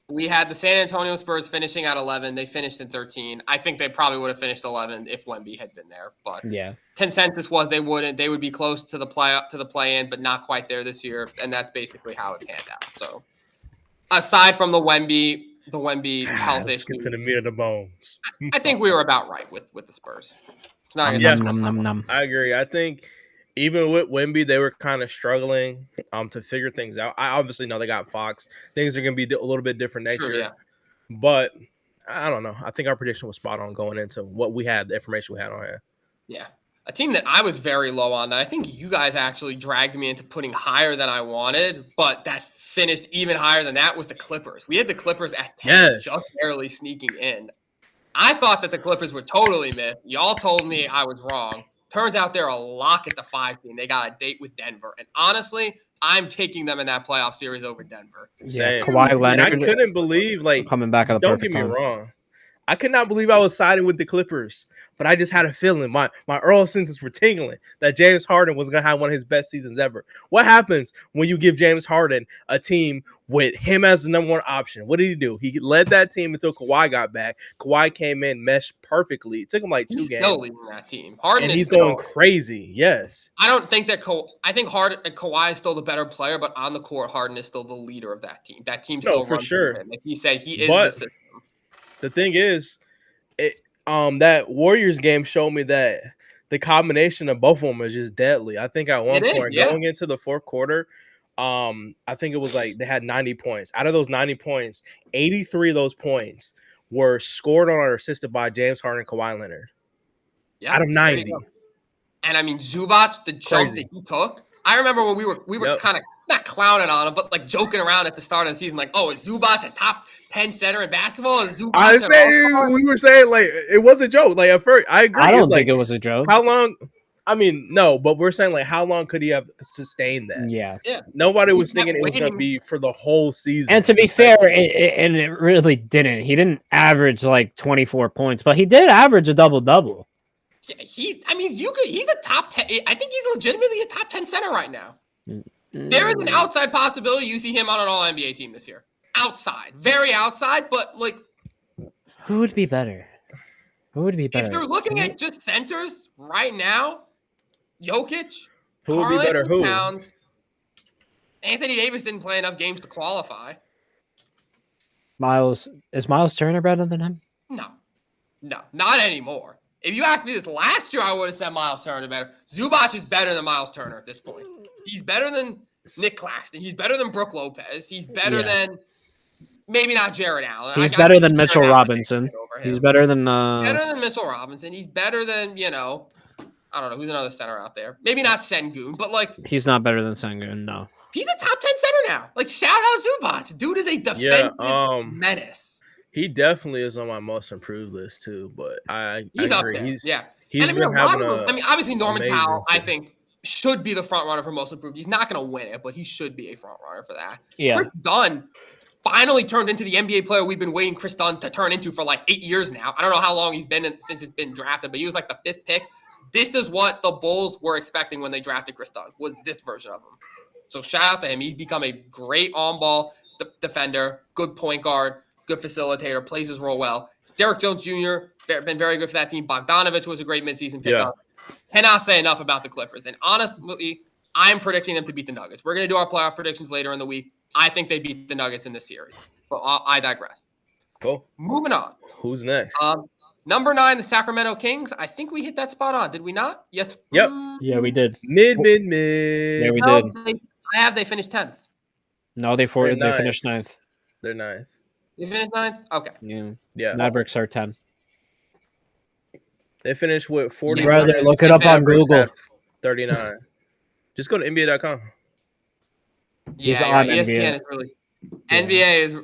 We had the San Antonio Spurs finishing at 11. They finished in 13. I think they probably would have finished 11 if Wemby had been there. But Yeah. consensus was they wouldn't. They would be close to the play-in, but not quite there this year. And that's basically how it panned out. So aside from the Wemby health Let's get issue, to the meat of the bones. I think we were about right with the Spurs. It's not Yeah. against I agree. I think even with Wemby, they were kind of struggling to figure things out. I obviously know they got Fox. Things are going to be a little bit different next year. yeah. But I don't know. I think our prediction was spot on going into what we had, the information we had on here. Yeah. A team that I was very low on that I think you guys actually dragged me into putting higher than I wanted, but that finished even higher than that was the Clippers. We had the Clippers at 10, Yes. just barely sneaking in. I thought that the Clippers would totally miss. Y'all told me I was wrong. Turns out they're a lock at the 5 team. They got a date with Denver. And honestly, I'm taking them in that playoff series over Denver. Yeah, Same. Kawhi And I Leonard couldn't believe, like, coming back at the don't perfect get me time. wrong. I could not believe I was siding with the Clippers. but I just had a feeling, my Earl senses were tingling that James Harden was going to have one of his best seasons ever. What happens when you give James Harden a team with him as the number one option? What did he do? He led that team until Kawhi got back. Kawhi came in, meshed perfectly. It took him like 2 games. He's still leading that team. Harden and he's going crazy. Yes. I don't think that I think Kawhi is still the better player, but on the court, Harden is still the leader of that team. That team still runs for him. Like he said, he is the system. The thing is, that Warriors game showed me that the combination of both of them is just deadly. I think at one point going into the fourth quarter, I think it was like they had 90 points. Out of those 90 points, 83 of those points were scored on or assisted by James Harden and Kawhi Leonard. Yeah, out of 90. And I mean, Zubac, the jump that he took. I remember when we were kind of not clowning on him, but like joking around at the start of the season, like, oh, is Zubac a top 10 center in basketball? Is Zubac we were saying like it was a joke. Like at first, I agree. I don't think it was a joke. How long? I mean, no, but we're saying like how long could he have sustained that? Yeah. Nobody was thinking it was going to be for the whole season. And to be fair, it really didn't. He didn't average like 24 points, but he did average a double-double. Yeah, he's a top 10. I think he's legitimately a top 10 center right now. There is an outside possibility you see him on an all-NBA team this year. Outside. Very outside, but like... Who would be better? If you're looking at just centers right now, Jokic, who would be better? Who? Towns, Anthony Davis didn't play enough games to qualify. Is Miles Turner better than him? No, not anymore. If you asked me this last year, I would have said Miles Turner better. Zubac is better than Miles Turner at this point. He's better than Nick Claxton. He's better than Brook Lopez. He's better than maybe not Jared Allen. He's better than Mitchell Robinson. He's better than Mitchell Robinson. He's better than, I don't know, who's another center out there. Maybe not Sengun, but like he's not better than Sengun, no. He's a top 10 center now. Like shout out Zubac. Dude is a defensive menace. He definitely is on my most improved list too, but he's I up agree. there. He's been having obviously Norman Powell, I think, should be the front runner for most improved. He's not going to win it, but he should be a front runner for that. Yeah. Chris Dunn finally turned into the NBA player we've been waiting Chris Dunn to turn into for like 8 years now. I don't know how long he's been since it's been drafted, but he was like the 5th pick. This is what the Bulls were expecting when they drafted Chris Dunn, was this version of him. So shout out to him. He's become a great on-ball defender, good point guard, good facilitator, plays his role well. Derrick Jones Jr., been very good for that team. Bogdanovich was a great midseason pickup. Cannot say enough about the Clippers. And honestly, I'm predicting them to beat the Nuggets. We're going to do our playoff predictions later in the week. I think they beat the Nuggets in this series. But I digress. Cool. Moving on. Who's next? Number 9, the Sacramento Kings. I think we hit that spot on. Did we not? Yes. Yep. Yeah, we did. Mid. Yeah, we did. They finished 10th. No, they finished 9th. They're 9th. They finished 9th? Okay. Yeah. Mavericks are 10. They finished with 40. Brother, look it up on Google. 39. Just go to NBA.com. Yeah, ESPN is really NBA is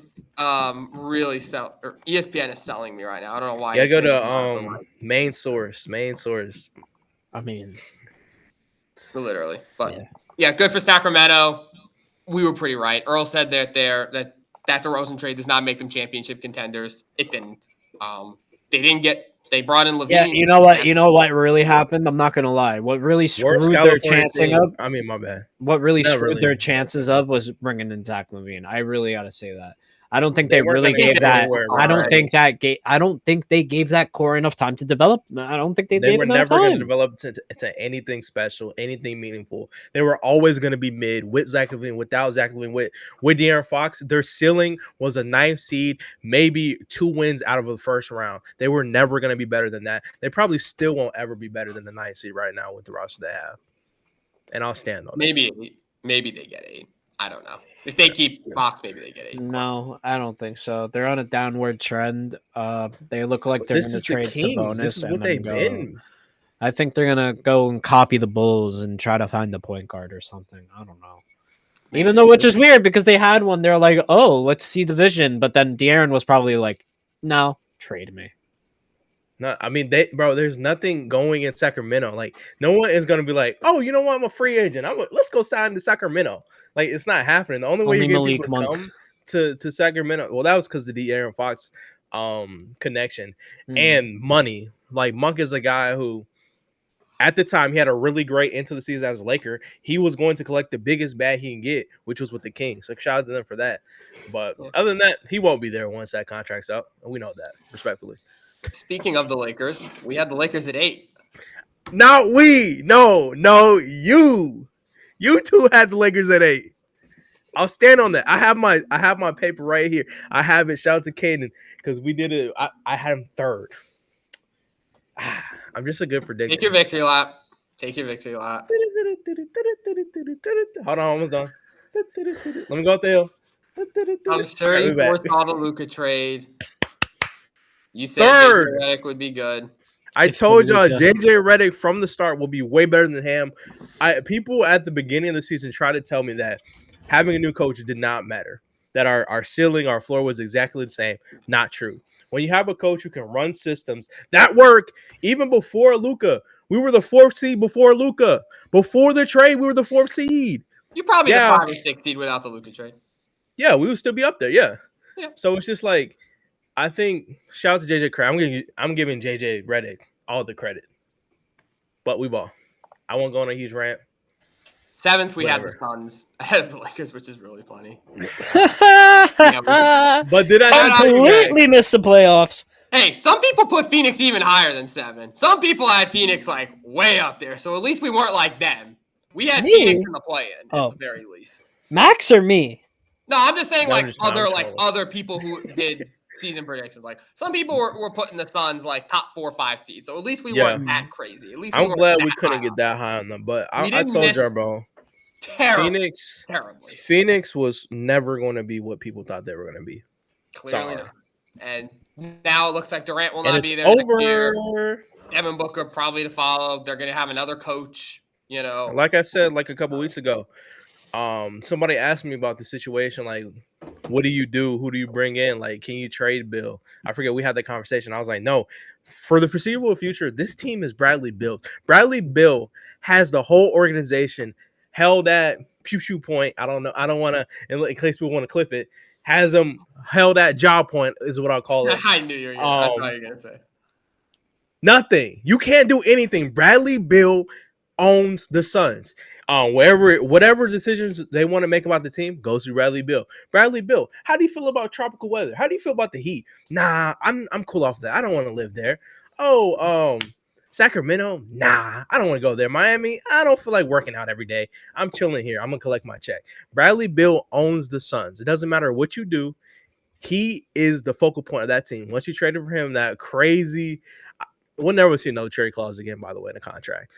really ESPN is selling me right now. I don't know why. Yeah, go to main source. I mean, literally, but yeah, good for Sacramento. We were pretty right. Earl said that that DeRozan trade does not make them championship contenders. It didn't. They brought in Levine. Yeah, you know what? You know what really happened? I'm not gonna lie. What really screwed their chancing up? I mean, my bad. What really screwed their chances up was bringing in Zach LaVine. I really got to say that. I don't think they really gave that. I don't think they gave that core enough time to develop. I don't think they were never going to develop to anything special, anything meaningful. They were always going to be mid with Zach LaVine, without Zach LaVine, with De'Aaron Fox. Their ceiling was a 9th seed, maybe 2 wins out of the first round. They were never going to be better than that. They probably still won't ever be better than the 9th seed right now with the roster they have. And I'll stand on that. Maybe they get 8. I don't know. If they keep Fox, maybe they get 8. No, I don't think so. They're on a downward trend. They look like they're going to trade Sabonis. This is what they've been. I think they're going to go and copy the Bulls and try to find the point guard or something. I don't know. Even though, which is weird because they had one. They're like, oh, let's see the vision. But then De'Aaron was probably like, no, trade me. No, I mean, there's nothing going in Sacramento. Like, no one is going to be like, oh, you know what? I'm a free agent. Let's go sign to Sacramento. Like, it's not happening. The only way you get people to come to Sacramento, well, that was because the De'Aaron Fox connection and money. Like Monk is a guy who, at the time, he had a really great into the season as a Laker. He was going to collect the biggest bag he can get, which was with the Kings. So shout out to them for that. But other than that, he won't be there once that contract's up. And we know that, respectfully. Speaking of the Lakers, we had the Lakers at 8. Not we. No, you. You two had the Lakers at 8. I'll stand on that. I have my paper right here. I have it. Shout out to Caden because we did it. I had him 3rd. I'm just a good predictor. Take your victory lap. Hold on, almost done. Let me go up the hill. I'm sure you foresaw the Luka trade. You said Third. JJ Redick would be good. I told y'all JJ Redick from the start will be way better than him. People at the beginning of the season tried to tell me that having a new coach did not matter. That our ceiling, our floor was exactly the same. Not true. When you have a coach who can run systems that work, even before Luka, we were the 4th seed before Luka. Before the trade, we were the 4th seed. You're probably the 5 or 6 seed without the Luka trade. Yeah, we would still be up there. Yeah. Yeah. So it's just like, I think, shout out to JJ Craig. I'm giving JJ Redick all the credit. But we ball. I won't go on a huge rant. 7th, we had the Suns ahead of the Lakers, which is really funny. But did I completely miss the playoffs? Hey, some people put Phoenix even higher than 7. Some people had Phoenix like way up there, so at least we weren't like them. We had Phoenix in the play-in at the very least. Max or me? No, I'm just saying other people who did season predictions. Like some people were putting the Suns like top 4 or 5 seeds, so at least we weren't that crazy. At least I'm glad we couldn't get that high on them, but I told you, bro. Terribly. Phoenix was never going to be what people thought they were going to be. Clearly not. And now it looks like Durant will And not be there next year. Devin Booker probably to follow. They're going to have another coach, you know. Like I said, like a couple weeks ago, somebody asked me about the situation. Like, what do you do? Who do you bring in? Like, can you trade Bill? I forget. We had that conversation. I was like, no. For the foreseeable future, this team is Bradley Beal. Bradley Beal has the whole organization held at pew point. I don't know. I don't want to, in case people want to clip it, has them held at job point is what I'll call it. I knew you were going to say. Nothing. You can't do anything. Bradley Beal owns the Suns. Whatever decisions they want to make about the team goes to Bradley Beal. Bradley Beal, how do you feel about tropical weather? How do you feel about the heat? Nah, I'm cool off that. I don't want to live there. Sacramento, nah, I don't want to go there. Miami, I don't feel like working out every day. I'm chilling here. I'm gonna collect my check. Bradley Beal owns the Suns. It doesn't matter what you do. He is the focal point of that team. Once you traded for him, that crazy. We'll never see no trade clause again, by the way, in the contract.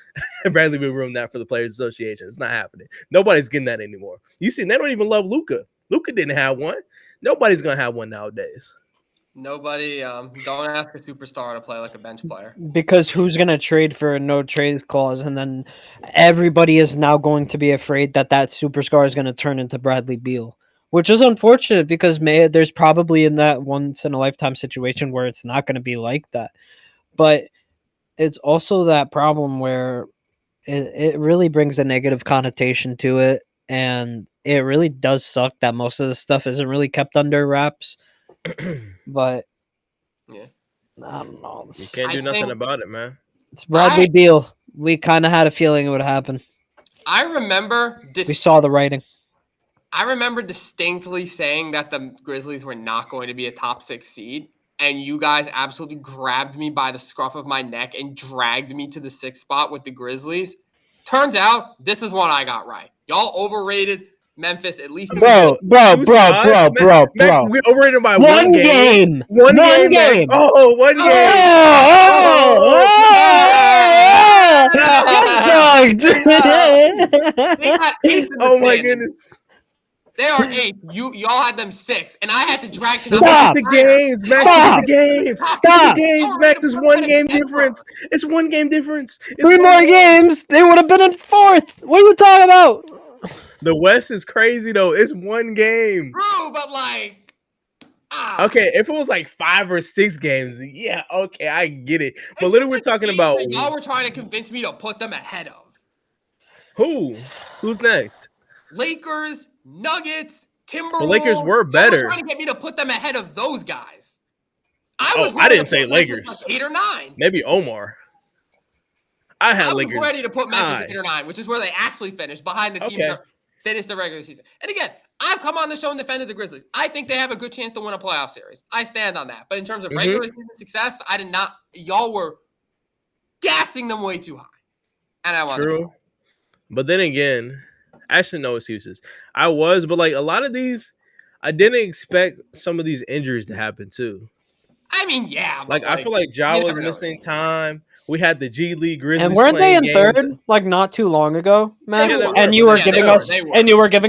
Bradley Beal ruined that for the Players Association. It's not happening. Nobody's getting that anymore. You see, they don't even love Luka. Luka didn't have one. Nobody's gonna have one nowadays. Nobody. Don't ask a superstar to play like a bench player. Because who's going to trade for a no trade clause? And then everybody is now going to be afraid that superstar is going to turn into Bradley Beal, which is unfortunate because there's probably in that once in a lifetime situation where it's not going to be like that. But it's also that problem where it really brings a negative connotation to it. And it really does suck that most of the stuff isn't really kept under wraps. But yeah, I don't know. You can't do nothing about it, man. It's Bradley Beal. We kind of had a feeling it would happen. I remember we saw the writing. I remember distinctly saying that the Grizzlies were not going to be a top 6 seed, and you guys absolutely grabbed me by the scruff of my neck and dragged me to the 6th spot with the Grizzlies. Turns out this is one I got right. Y'all overrated Memphis, at least. Bro. We overrated by one game. One game. Oh, one game. Oh my goodness. They are 8. Y'all had them 6, and I had to drag them. Stop the games, Max. Stop the games. Stop the games, Max. It's 1 game difference. It's 1 game difference. 3 more games, they would have been in 4th. What are you talking about? The West is crazy though. It's 1 game. Bro, but like okay, if it was like 5 or 6 games, yeah, okay, I get it. But literally we're talking about y'all were trying to convince me to put them ahead of. Who? Who's next? Lakers, Nuggets, Timberwolves. The Lakers were better. Y'all were trying to get me to put them ahead of those guys. I didn't say Lakers. Like 8 or 9. Maybe Omar. I had was Lakers. ready to put Memphis 8 or 9, which is where they actually finished behind the teams that finished the regular season. And again, I've come on the show and defended the Grizzlies. I think they have a good chance to win a playoff series. I stand on that. But in terms of regular season success, I did not. Y'all were gassing them way too high. And I wanted True. But then again, actually no excuses. I was, but like a lot of these, I didn't expect some of these injuries to happen too. I mean, yeah. Like I feel like Ja was missing time. We had the G League Grizzlies, and weren't they in third like not too long ago, Max? And you were giving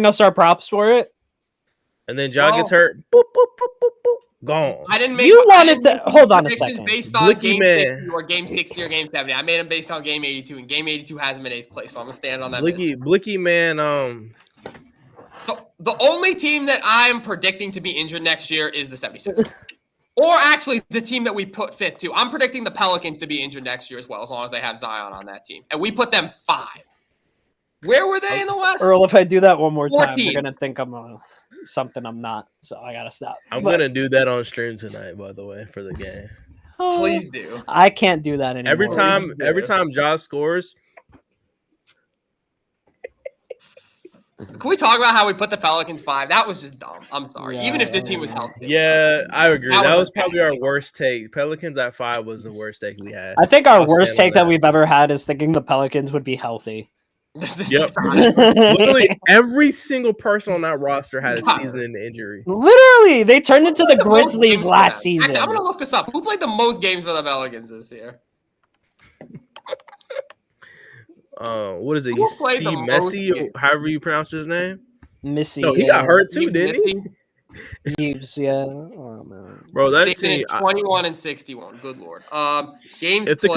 us our props for it. And then Ja gets hurt. Boop, boop, boop, boop, boop. Gone. I didn't make. You wanted to hold on a second. Based on game 50 or game 60 or game 70. I made them based on game 82, and game 82 has him in 8th place. So I'm gonna stand on that. Blicky man. The only team that I'm predicting to be injured next year is the 76ers. Or actually, the team that we put 5th too. I'm predicting the Pelicans to be injured next year as well, as long as they have Zion on that team. And we put them 5. Where were they in the West? Earl, if I do that one more 14. time, you're gonna think I'm something I'm not. So I gotta stop. I'm gonna do that on stream tonight, by the way, for the game. Please do. I can't do that anymore. Every time Ja scores. Can we talk about how we put the Pelicans 5? That was just dumb. I'm sorry. Yeah, even if this team was healthy. Yeah, I agree. That was probably our worst take. Pelicans at 5 was the worst take we had. I think our worst take that we've ever had is thinking the Pelicans would be healthy. Yep. Literally every single person on that roster had a season-ending injury. Literally, they turned into the Grizzlies last season. Actually, I'm gonna look this up. Who played the most games for the Pelicans this year? What is it? Messi, however you pronounce his name. Missy. No, he got hurt too, didn't he? Yves, yeah. Oh, man. Bro, that team 21 and 61. Good lord. Games. If the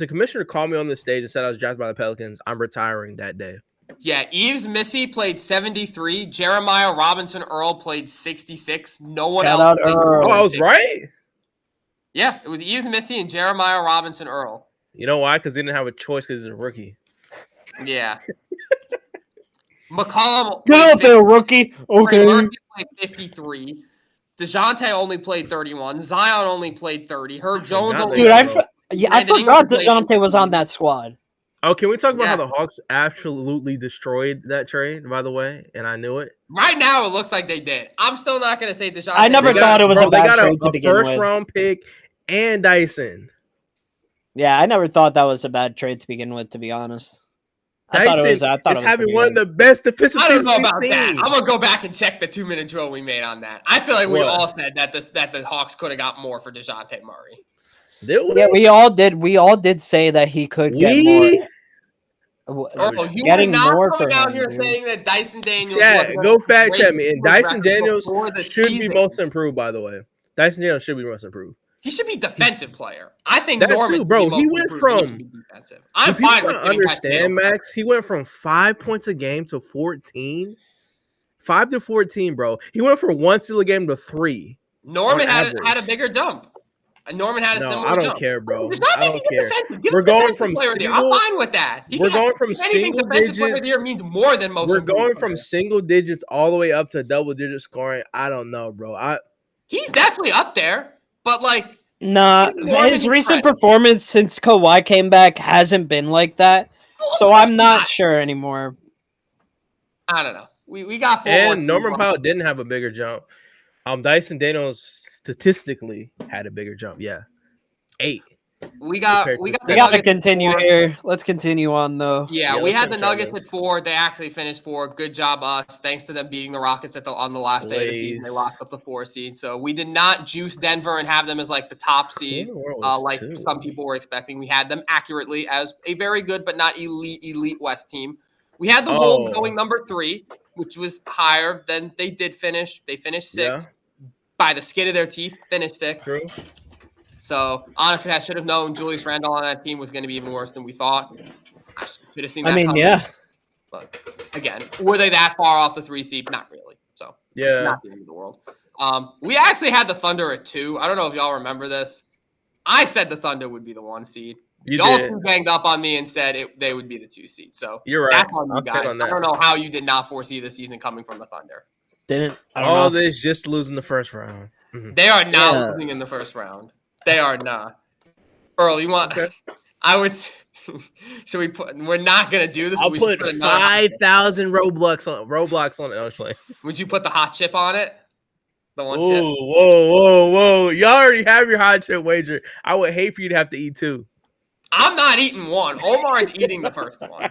commissioner called me on the stage and said I was drafted by the Pelicans, I'm retiring that day. Yeah, Yves Missy played 73. Jeremiah Robinson Earl played 66. No one else played. Oh, I was right. Yeah, it was Yves Missy and Jeremiah Robinson Earl. You know why? Because he didn't have a choice because he's a rookie. Yeah. McCollum. Get out there, rookie. Okay. Murphy played 53. DeJounte only played 31. Zion only played 30. Herb Jones only played 30. I forgot DeJounte was on that squad. Oh, can we talk about how the Hawks absolutely destroyed that trade, by the way? And I knew it. Right now, it looks like they did. I'm still not going to say DeJounte. I never thought it was a bad trade to begin with. They got a first-round pick and Dyson. Yeah, I never thought that was a bad trade to begin with, to be honest. I thought it was having one of the best defensive seasons we've seen. I'm gonna go back and check the 2-minute drill we made on that. I feel like we all said that the Hawks could have got more for DeJounte Murray. Yeah, we all did. We all did say that he could get more. Earl, you were not coming out here saying that Dyson Daniels. Go fact check me. And Dyson Daniels should be most improved. By the way, Dyson Daniels should be most improved. He should be defensive player. I think that Norman too, bro. He went from. I'm fine with understand, Max. He went from 5 points a game to 14. 5 to 14, bro. He went from 1 steal a game to 3. Norman had a bigger jump. Norman had a similar jump. I don't care, bro. I don't care. We're going from single. I'm fine with that. We're going from single digits. Player of the year means more than most. We're going from single digits all the way up to double digit scoring. I don't know, bro. He's definitely up there. But, like, his recent performance since Kawhi came back hasn't been like that. So I'm not sure anymore. I don't know. We got 4. And Norman Powell didn't have a bigger jump. Dyson Daniels statistically had a bigger jump. Yeah. 8. We got to continue here. Let's continue on though. Yeah, we had the Nuggets at 4. They actually finished 4. Good job, us. Thanks to them beating the Rockets on the last day of the season. They locked up the 4 seed. So we did not juice Denver and have them as like the top seed, like some people were expecting. We had them accurately as a very good but not elite West team. We had the Wolves going number 3, which was higher than they did finish. They finished 6 by the skin of their teeth. Finished 6. True. So, honestly, I should have known Julius Randle on that team was going to be even worse than we thought. I should have seen that coming. Yeah. But, again, were they that far off the 3 seed? Not really. So, not the end of the world. We actually had the Thunder at 2. I don't know if y'all remember this. I said the Thunder would be the 1 seed. Y'all banged up on me and said they would be the 2 seed. So, you're right. That's on you guys. I don't know how you did not foresee the season coming from the Thunder. Didn't. All this just losing the first round. They are not losing in the first round. They are not. Earl, you want? Okay. I would. Should we put? We're not gonna do this. I'll put 5,000 Roblox on it. Would you put the hot chip on it? The one chip. chip. Whoa! Y'all already have your hot chip wager. I would hate for you to have to eat 2. I'm not eating one. Omar is eating the first one.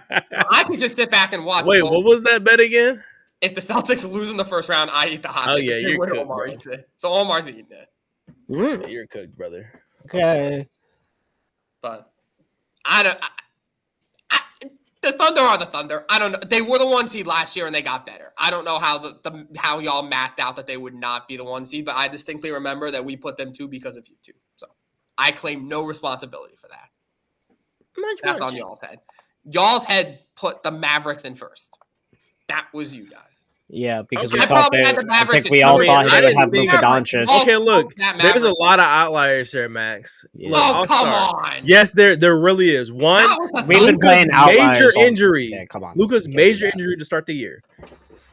I could just sit back and watch. Wait, what was that bet again? If the Celtics lose in the first round, I eat the hot chip. Oh yeah, you're cooked, Omar eats it. So Omar's eating it. Yeah, you're cooked, brother. Okay. But the Thunder are the Thunder. I don't know. They were the 1 seed last year and they got better. I don't know how how y'all mathed out that they would not be the 1 seed, but I distinctly remember that we put them 2 because of you 2. So I claim no responsibility for that. That's on y'all's head. Y'all's head put the Mavericks in first. That was you guys. Yeah, because I think we all thought they would have Luka Doncic. Okay, look, there's a lot of outliers here, Max. Yeah. Look, come on. Yes, there really is. One, we've been playing outliers. Major injury. Yeah, come on. Luka's major injury to start the year.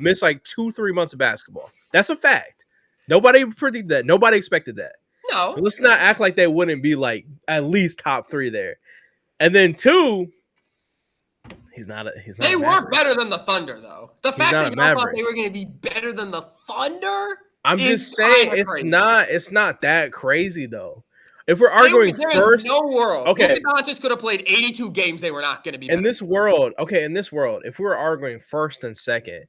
Missed like 2-3 months of basketball. That's a fact. Nobody predicted that. Nobody expected that. No. But let's not act like they wouldn't be like at least top 3 there. And then 2. They weren't better than the Thunder, though. The fact that you thought they were going to be better than the Thunder. I'm just saying it's not that crazy though. If we're arguing first, no world. Okay, Luka Doncic could have played 82 games. They were not going to be better. In this world, if we were arguing first and second,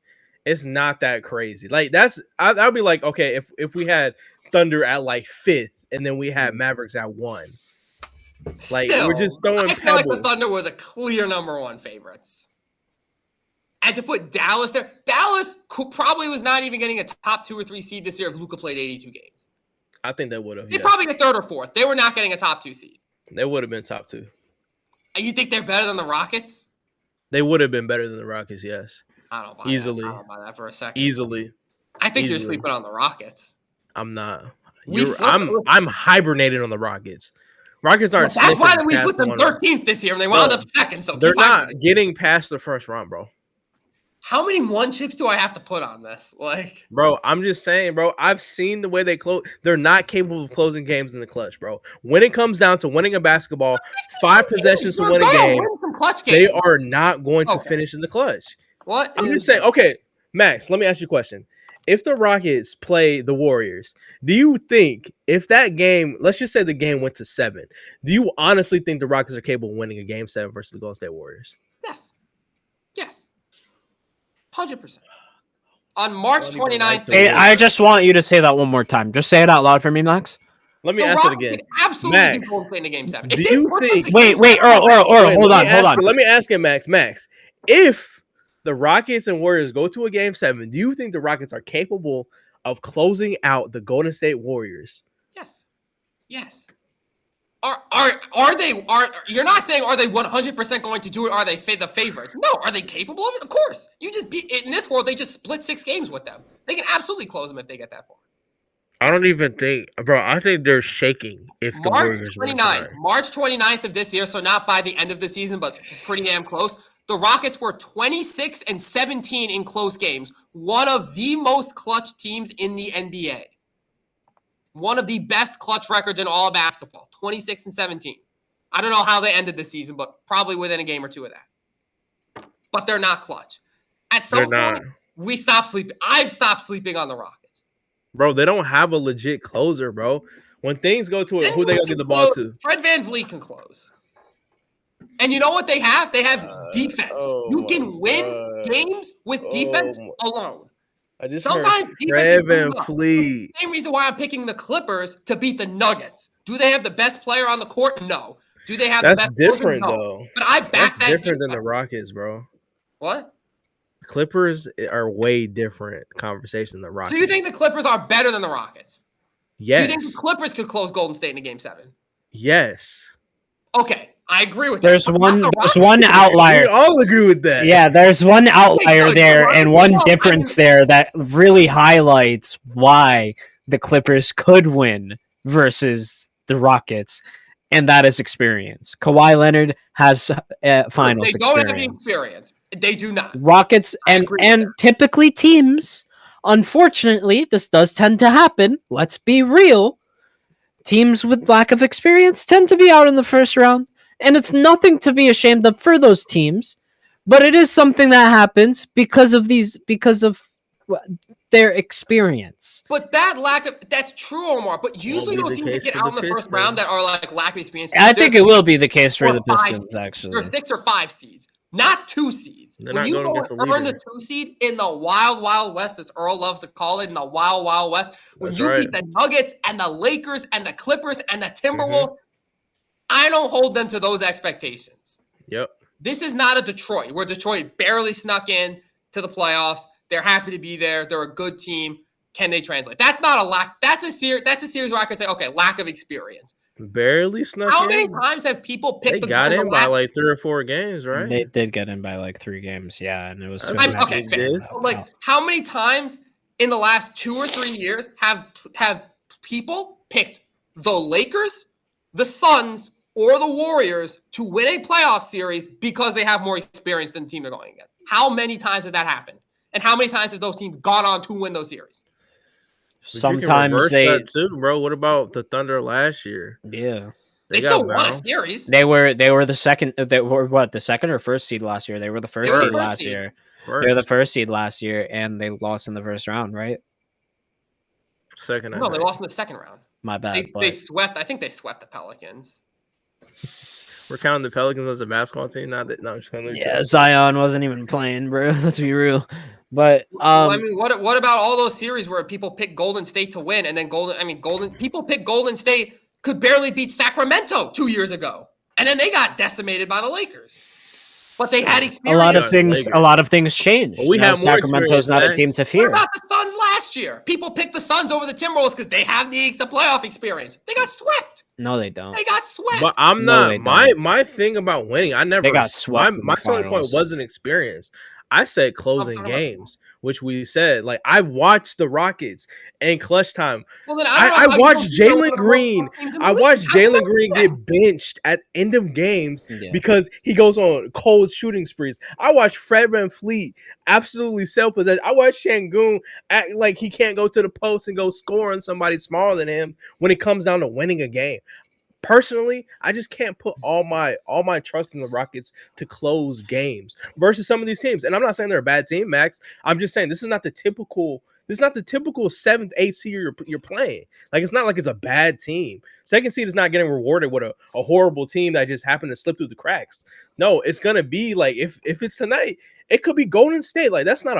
it's not that crazy. Like I'd be like, okay, if we had Thunder at like 5th and then we had Mavericks at 1. Like we're just throwing. I feel like the Thunder were the clear number 1 favorites. And to put Dallas there, Dallas probably was not even getting a top 2 or 3 seed this year if Luka played 82 games. I think they would have. They probably get 3rd or 4th. They were not getting a top 2 seed. They would have been top 2. And you think they're better than the Rockets? They would have been better than the Rockets. Yes. I don't buy easily. That. I don't buy that for a second. Easily. I think you're sleeping on the Rockets. I'm not. I'm hibernating on the Rockets. Rockets aren't. That's why we put them 13th this year, and they wound up 2nd. So they're not getting past the first round, bro. How many 1 chips do I have to put on this? Like, bro, I'm just saying, bro. I've seen the way they close. They're not capable of closing games in the clutch, bro. When it comes down to winning a basketball, 5 possessions to win a game, they are not going to finish in the clutch. What? I'm just saying. Okay, Max, let me ask you a question. If the Rockets play the Warriors, do you think if that game, let's just say the game went to 7, do you honestly think the Rockets are capable of winning a game 7 versus the Golden State Warriors? Yes. 100%. On March 29th. I just want you to say that one more time. Just say it out loud for me, Max. Let me ask it again. Absolutely go play in the game 7. Do you think? Wait, Earl, hold on. Let me ask him, Max. If the Rockets and Warriors go to a game 7, do you think the Rockets are capable of closing out the Golden State Warriors? Yes. Are they? You're not saying are they 100% going to do it? Are they the favorites? No. Are they capable of it? Of course. You just in this world, they just split 6 games with them. They can absolutely close them if they get that far. I don't even think, bro. I think they're shaking if the Warriors win. March 29th of this year, so not by the end of the season, but pretty damn close. The Rockets were 26-17 in close games. One of the most clutch teams in the NBA. One of the best clutch records in all of basketball. 26-17. I don't know how they ended the season, but probably within a game or 2 of that. But they're not clutch. At some point, we stop sleeping. I've stopped sleeping on the Rockets. Bro, they don't have a legit closer, bro. When things go to it, who they gonna get the ball to? Fred VanVleet can close. And you know what they have? They have defense. You can win games with defense alone. Sometimes defense is same reason why I'm picking the Clippers to beat the Nuggets. Do they have the best player on the court? No. Do they have the best different closer? though. No. But I back that different than the Rockets, bro. What? Clippers are way different conversation than the Rockets. So you think the Clippers are better than the Rockets? Yes. Do you think the Clippers could close Golden State in a game 7? Yes. Okay. I agree with there's that. There's one outlier. We all agree with that. Yeah, there's one outlier there and one difference there that really highlights why the Clippers could win versus the Rockets, and that is experience. Kawhi Leonard has finals experience. They don't have the experience. They do not. Rockets and typically teams Unfortunately, this does tend to happen. Let's be real. Teams with lack of experience tend to be out in the first round, and it's nothing to be ashamed of for those teams, but it is something that happens because of their experience. But that's true, Omar. But usually those teams that get out in the first round that are like lack of experience. I think it will be the case for the Pistons, actually. They're 6 or 5 seeds, not 2 seeds. When you go and earn the 2 seed in the wild, wild west, as Earl loves to call it, in the wild, wild west, when you beat the Nuggets and the Lakers and the Clippers and the Timberwolves, I don't hold them to those expectations. Yep. This is not a Detroit, where Detroit barely snuck in to the playoffs. They're happy to be there. They're a good team. Can they translate? That's not a lack. That's a series where I could say, okay, lack of experience. Barely snuck in. How many times have people picked? They got in by like 3 or 4 games, right? They did get in by like 3 games, yeah, and it was okay. Like, how many times in the last 2 or 3 years have people picked the Lakers, the Suns, or the Warriors to win a playoff series because they have more experience than the team they're going against? How many times has that happened? And how many times have those teams gone on to win those series? Sometimes they that too, bro. What about the Thunder last year? Yeah, they still won a series. They were the second. They were what, the second or first seed last year? They were the first seed last year. They were the first seed last year, and they lost in the first round, right? Second. No, they lost in the second round. My bad. They swept. I think they swept the Pelicans. We're counting the Pelicans as a basketball team. No, Zion wasn't even playing, bro. Let's be real. But I mean, what about all those series where people pick Golden State to win, and then people pick Golden State could barely beat Sacramento 2 years ago, and then they got decimated by the Lakers. But they had experience. A lot of things changed. Well, we have more Sacramento's not a team to fear. What about the Suns last year? People picked the Suns over the Timberwolves because they have the playoff experience. They got swept. No, they don't. They got swept. But I'm not. My thing about winning, they got swept. My selling point wasn't experience. I said closing games, which we said. Like, I've watched the Rockets and clutch time. Well, then I watched Jalen Green. I watched Jalen Green get benched at end of games because he goes on cold shooting sprees. I watched Fred VanVleet absolutely self-possessed. I watched Şengün act like he can't go to the post and go score on somebody smaller than him when it comes down to winning a game. Personally, I just can't put all my trust in the Rockets to close games versus some of these teams. And I'm not saying they're a bad team, Max. I'm just saying this is not the typical 7th, 8th seed you're playing. Like, it's not like it's a bad team. Second seed is not getting rewarded with a horrible team that just happened to slip through the cracks. No, it's gonna be like if it's tonight, it could be Golden State. Like, that's not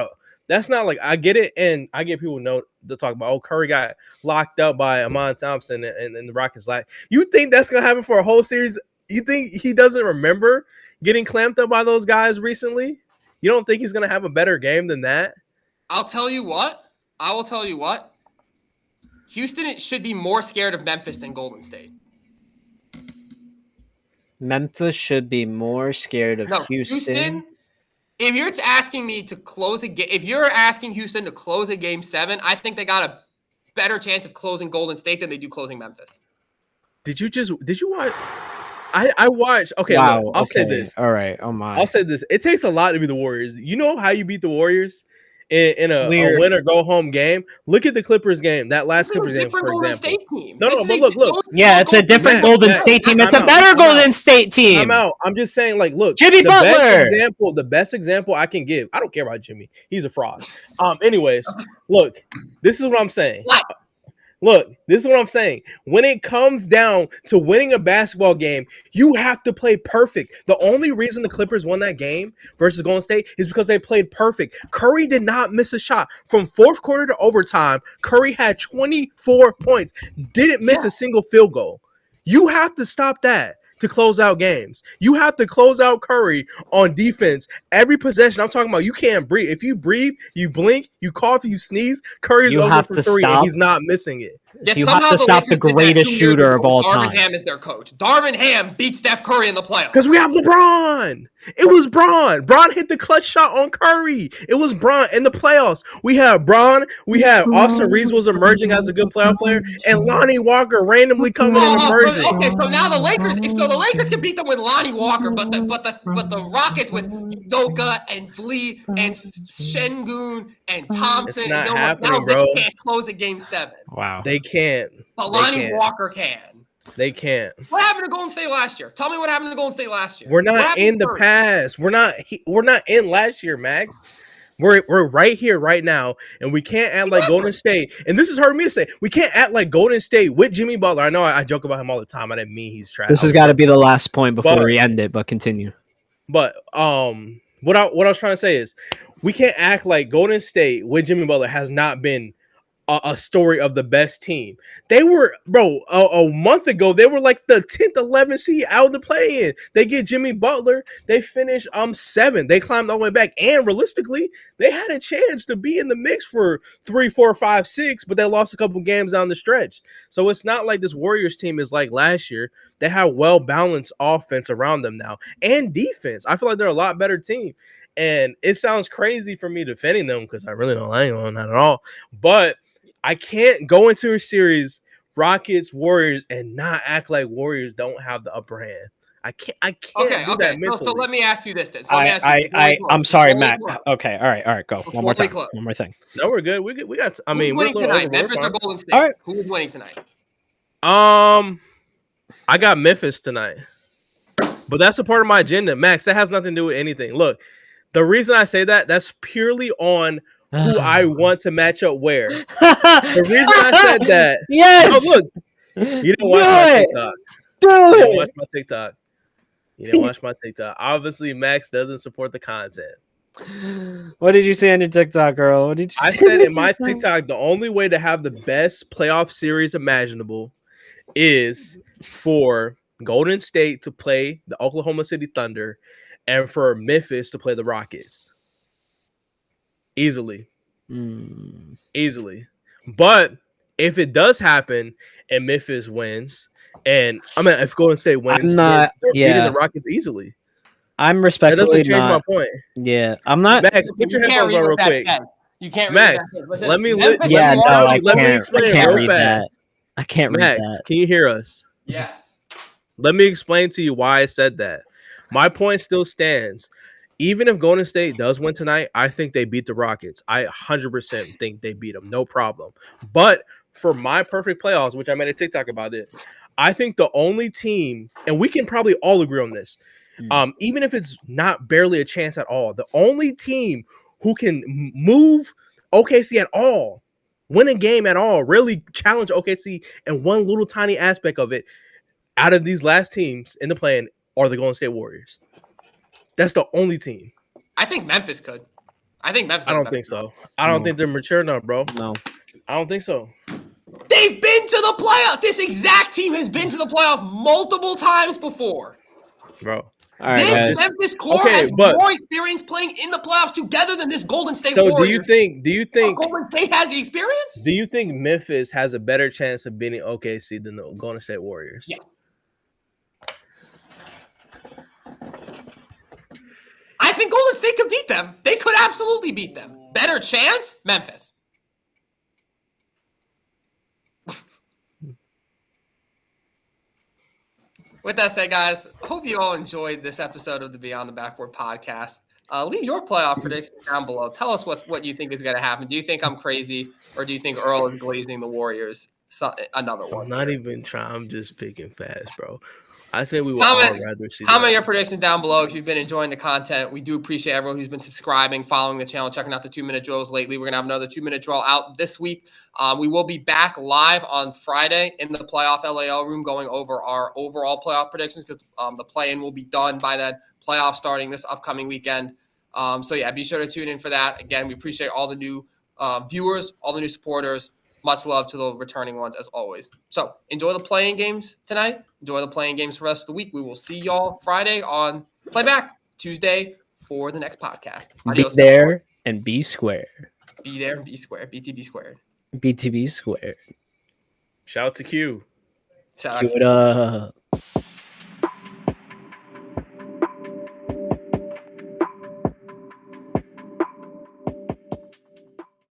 like, I get it, and I get people know to talk about, oh, Curry got locked up by Amon Thompson and the Rockets. Like, you think that's gonna happen for a whole series? You think he doesn't remember getting clamped up by those guys recently? You don't think he's gonna have a better game than that? I will tell you what. Houston should be more scared of Memphis than Golden State. Memphis should be more scared of Houston. If you're asking me to close a game, if you're asking Houston to close a game 7, I think they got a better chance of closing Golden State than they do closing Memphis. Did you watch? I watched. Okay, wow, look, I'll say this. All right. Oh my. I'll say this. It takes a lot to be the Warriors. You know how you beat the Warriors in a win or go home game? Look at the Clippers game. That last Clippers game, for Golden example. State team. No, but look. Yeah, it's a different Golden State team. It's a better Golden State team. I'm out. I'm just saying, like, look, Jimmy Butler. The best example I can give. I don't care about Jimmy. He's a fraud. Anyways, look, this is what I'm saying. Look, this is what I'm saying. When it comes down to winning a basketball game, you have to play perfect. The only reason the Clippers won that game versus Golden State is because they played perfect. Curry did not miss a shot. From fourth quarter to overtime, Curry had 24 points. Didn't miss a single field goal. You have to stop that to close out games. You have to close out Curry on defense every possession. I'm talking about you can't breathe. If you breathe, you blink, you cough, you sneeze, Curry's over for 3 and he's not missing it. Yet You somehow have to the stop the Lakers did that greatest 2 years shooter ago of all with Darvin time. Ham is their coach. Darvin Ham beat Steph Curry in the playoffs. Because we have LeBron. It was Bron. Bron hit the clutch shot on Curry. It was Bron in the playoffs. We had Bron. We had Austin Reeves was emerging as a good playoff player, and Lonnie Walker randomly coming and emerging. Okay, so now the Lakers can beat them with Lonnie Walker, but the Rockets with Udoka and Vliet and Şengün and Thompson It's not and happening, now bro. they can't close a game 7. Wow. They can't. But They Lonnie can't. Walker can. They can't. What happened to Golden State last year? Tell me what happened to Golden State last year. We're not in the past. We're not in last year, Max. We're right here, right now, and we can't act like Golden State. And this is hard for me to say. We can't act like Golden State with Jimmy Butler. I know I joke about him all the time. I didn't mean he's trash. This has got to be the last point before we end it, but continue. But what I was trying to say is, we can't act like Golden State with Jimmy Butler has not been a story of the best team. They were, a month ago, they were like the 10th, 11th seed out of the play-in. They get Jimmy Butler. They finish 7th. They climbed all the way back. And realistically, they had a chance to be in the mix for 3, 4, 5, 6, but they lost a couple games down the stretch. So it's not like this Warriors team is like last year. They have well-balanced offense around them now and defense. I feel like they're a lot better team. And it sounds crazy for me defending them because I really don't like them, not at all. But I can't go into a series, Rockets, Warriors, and not act like Warriors don't have the upper hand. I can't do that mentally. So let me ask you this then. I'm sorry, Matt. Okay, all right, go. One more time. One more thing. No, we're good. We got. Who's winning tonight? Memphis or Golden State? All right. Who's winning tonight? I got Memphis tonight, but that's a part of my agenda, Max. That has nothing to do with anything. Look, the reason I say that's purely on who I want to match up where. The reason I said that. Yes. Oh, look. You didn't watch my TikTok. You didn't watch my TikTok. You didn't watch my TikTok. Obviously, Max doesn't support the content. What did you say on your TikTok, girl? What did you I said in my TikTok, the only way to have the best playoff series imaginable is for Golden State to play the Oklahoma City Thunder and for Memphis to play the Rockets. Easily. But if it does happen and Memphis wins, and if Golden State wins, they're beating the Rockets easily. I'm respectfully That doesn't change my point. Yeah, I'm not. Max, put your headphones on real quick. You can't. Max, let me explain real fast. I can't read that. Max, can you hear us? Yes. Let me explain to you why I said that. My point still stands. Even if Golden State does win tonight, I think they beat the Rockets. I 100% think they beat them. No problem. But for my perfect playoffs, which I made a TikTok about it, I think the only team, and we can probably all agree on this, even if it's not barely a chance at all, the only team who can move OKC at all, win a game at all, really challenge OKC in one little tiny aspect of it, out of these last teams in the play-in are the Golden State Warriors. That's the only team. I think Memphis could. I don't think so. I don't think they're mature enough, bro. No. I don't think so. They've been to the playoff. This exact team has been to the playoff multiple times before. Bro. All right, this Memphis core has more experience playing in the playoffs together than this Golden State Warriors. So do you think Golden State has the experience? Do you think Memphis has a better chance of beating OKC than the Golden State Warriors? Yes. I think Golden State could beat them. They could absolutely beat them. Better chance? Memphis. With that said, guys, hope you all enjoyed this episode of the Beyond the Backboard podcast. Leave your playoff predictions down below. Tell us what you think is going to happen. Do you think I'm crazy, or do you think Earl is glazing the Warriors? Another one. I'm not even trying. I'm just picking fast, bro. I think we would all rather see Comment your predictions down below if you've been enjoying the content. We do appreciate everyone who's been subscribing, following the channel, checking out the 2-minute drills lately. We're going to have another 2-minute drill out this week. We will be back live on Friday in the Playoff LAL room going over our overall playoff predictions because the play-in will be done by then. Playoff starting this upcoming weekend. So, yeah, be sure to tune in for that. Again, we appreciate all the new viewers, all the new supporters. Much love to the returning ones, as always. So, enjoy the playing games tonight. Enjoy the playing games for the rest of the week. We will see y'all Friday on Playback, Tuesday for the next podcast. Adios, be there and be square. Be there and be square. BTB squared. BTB squared. Shout out to Q. Shout out Cue it up.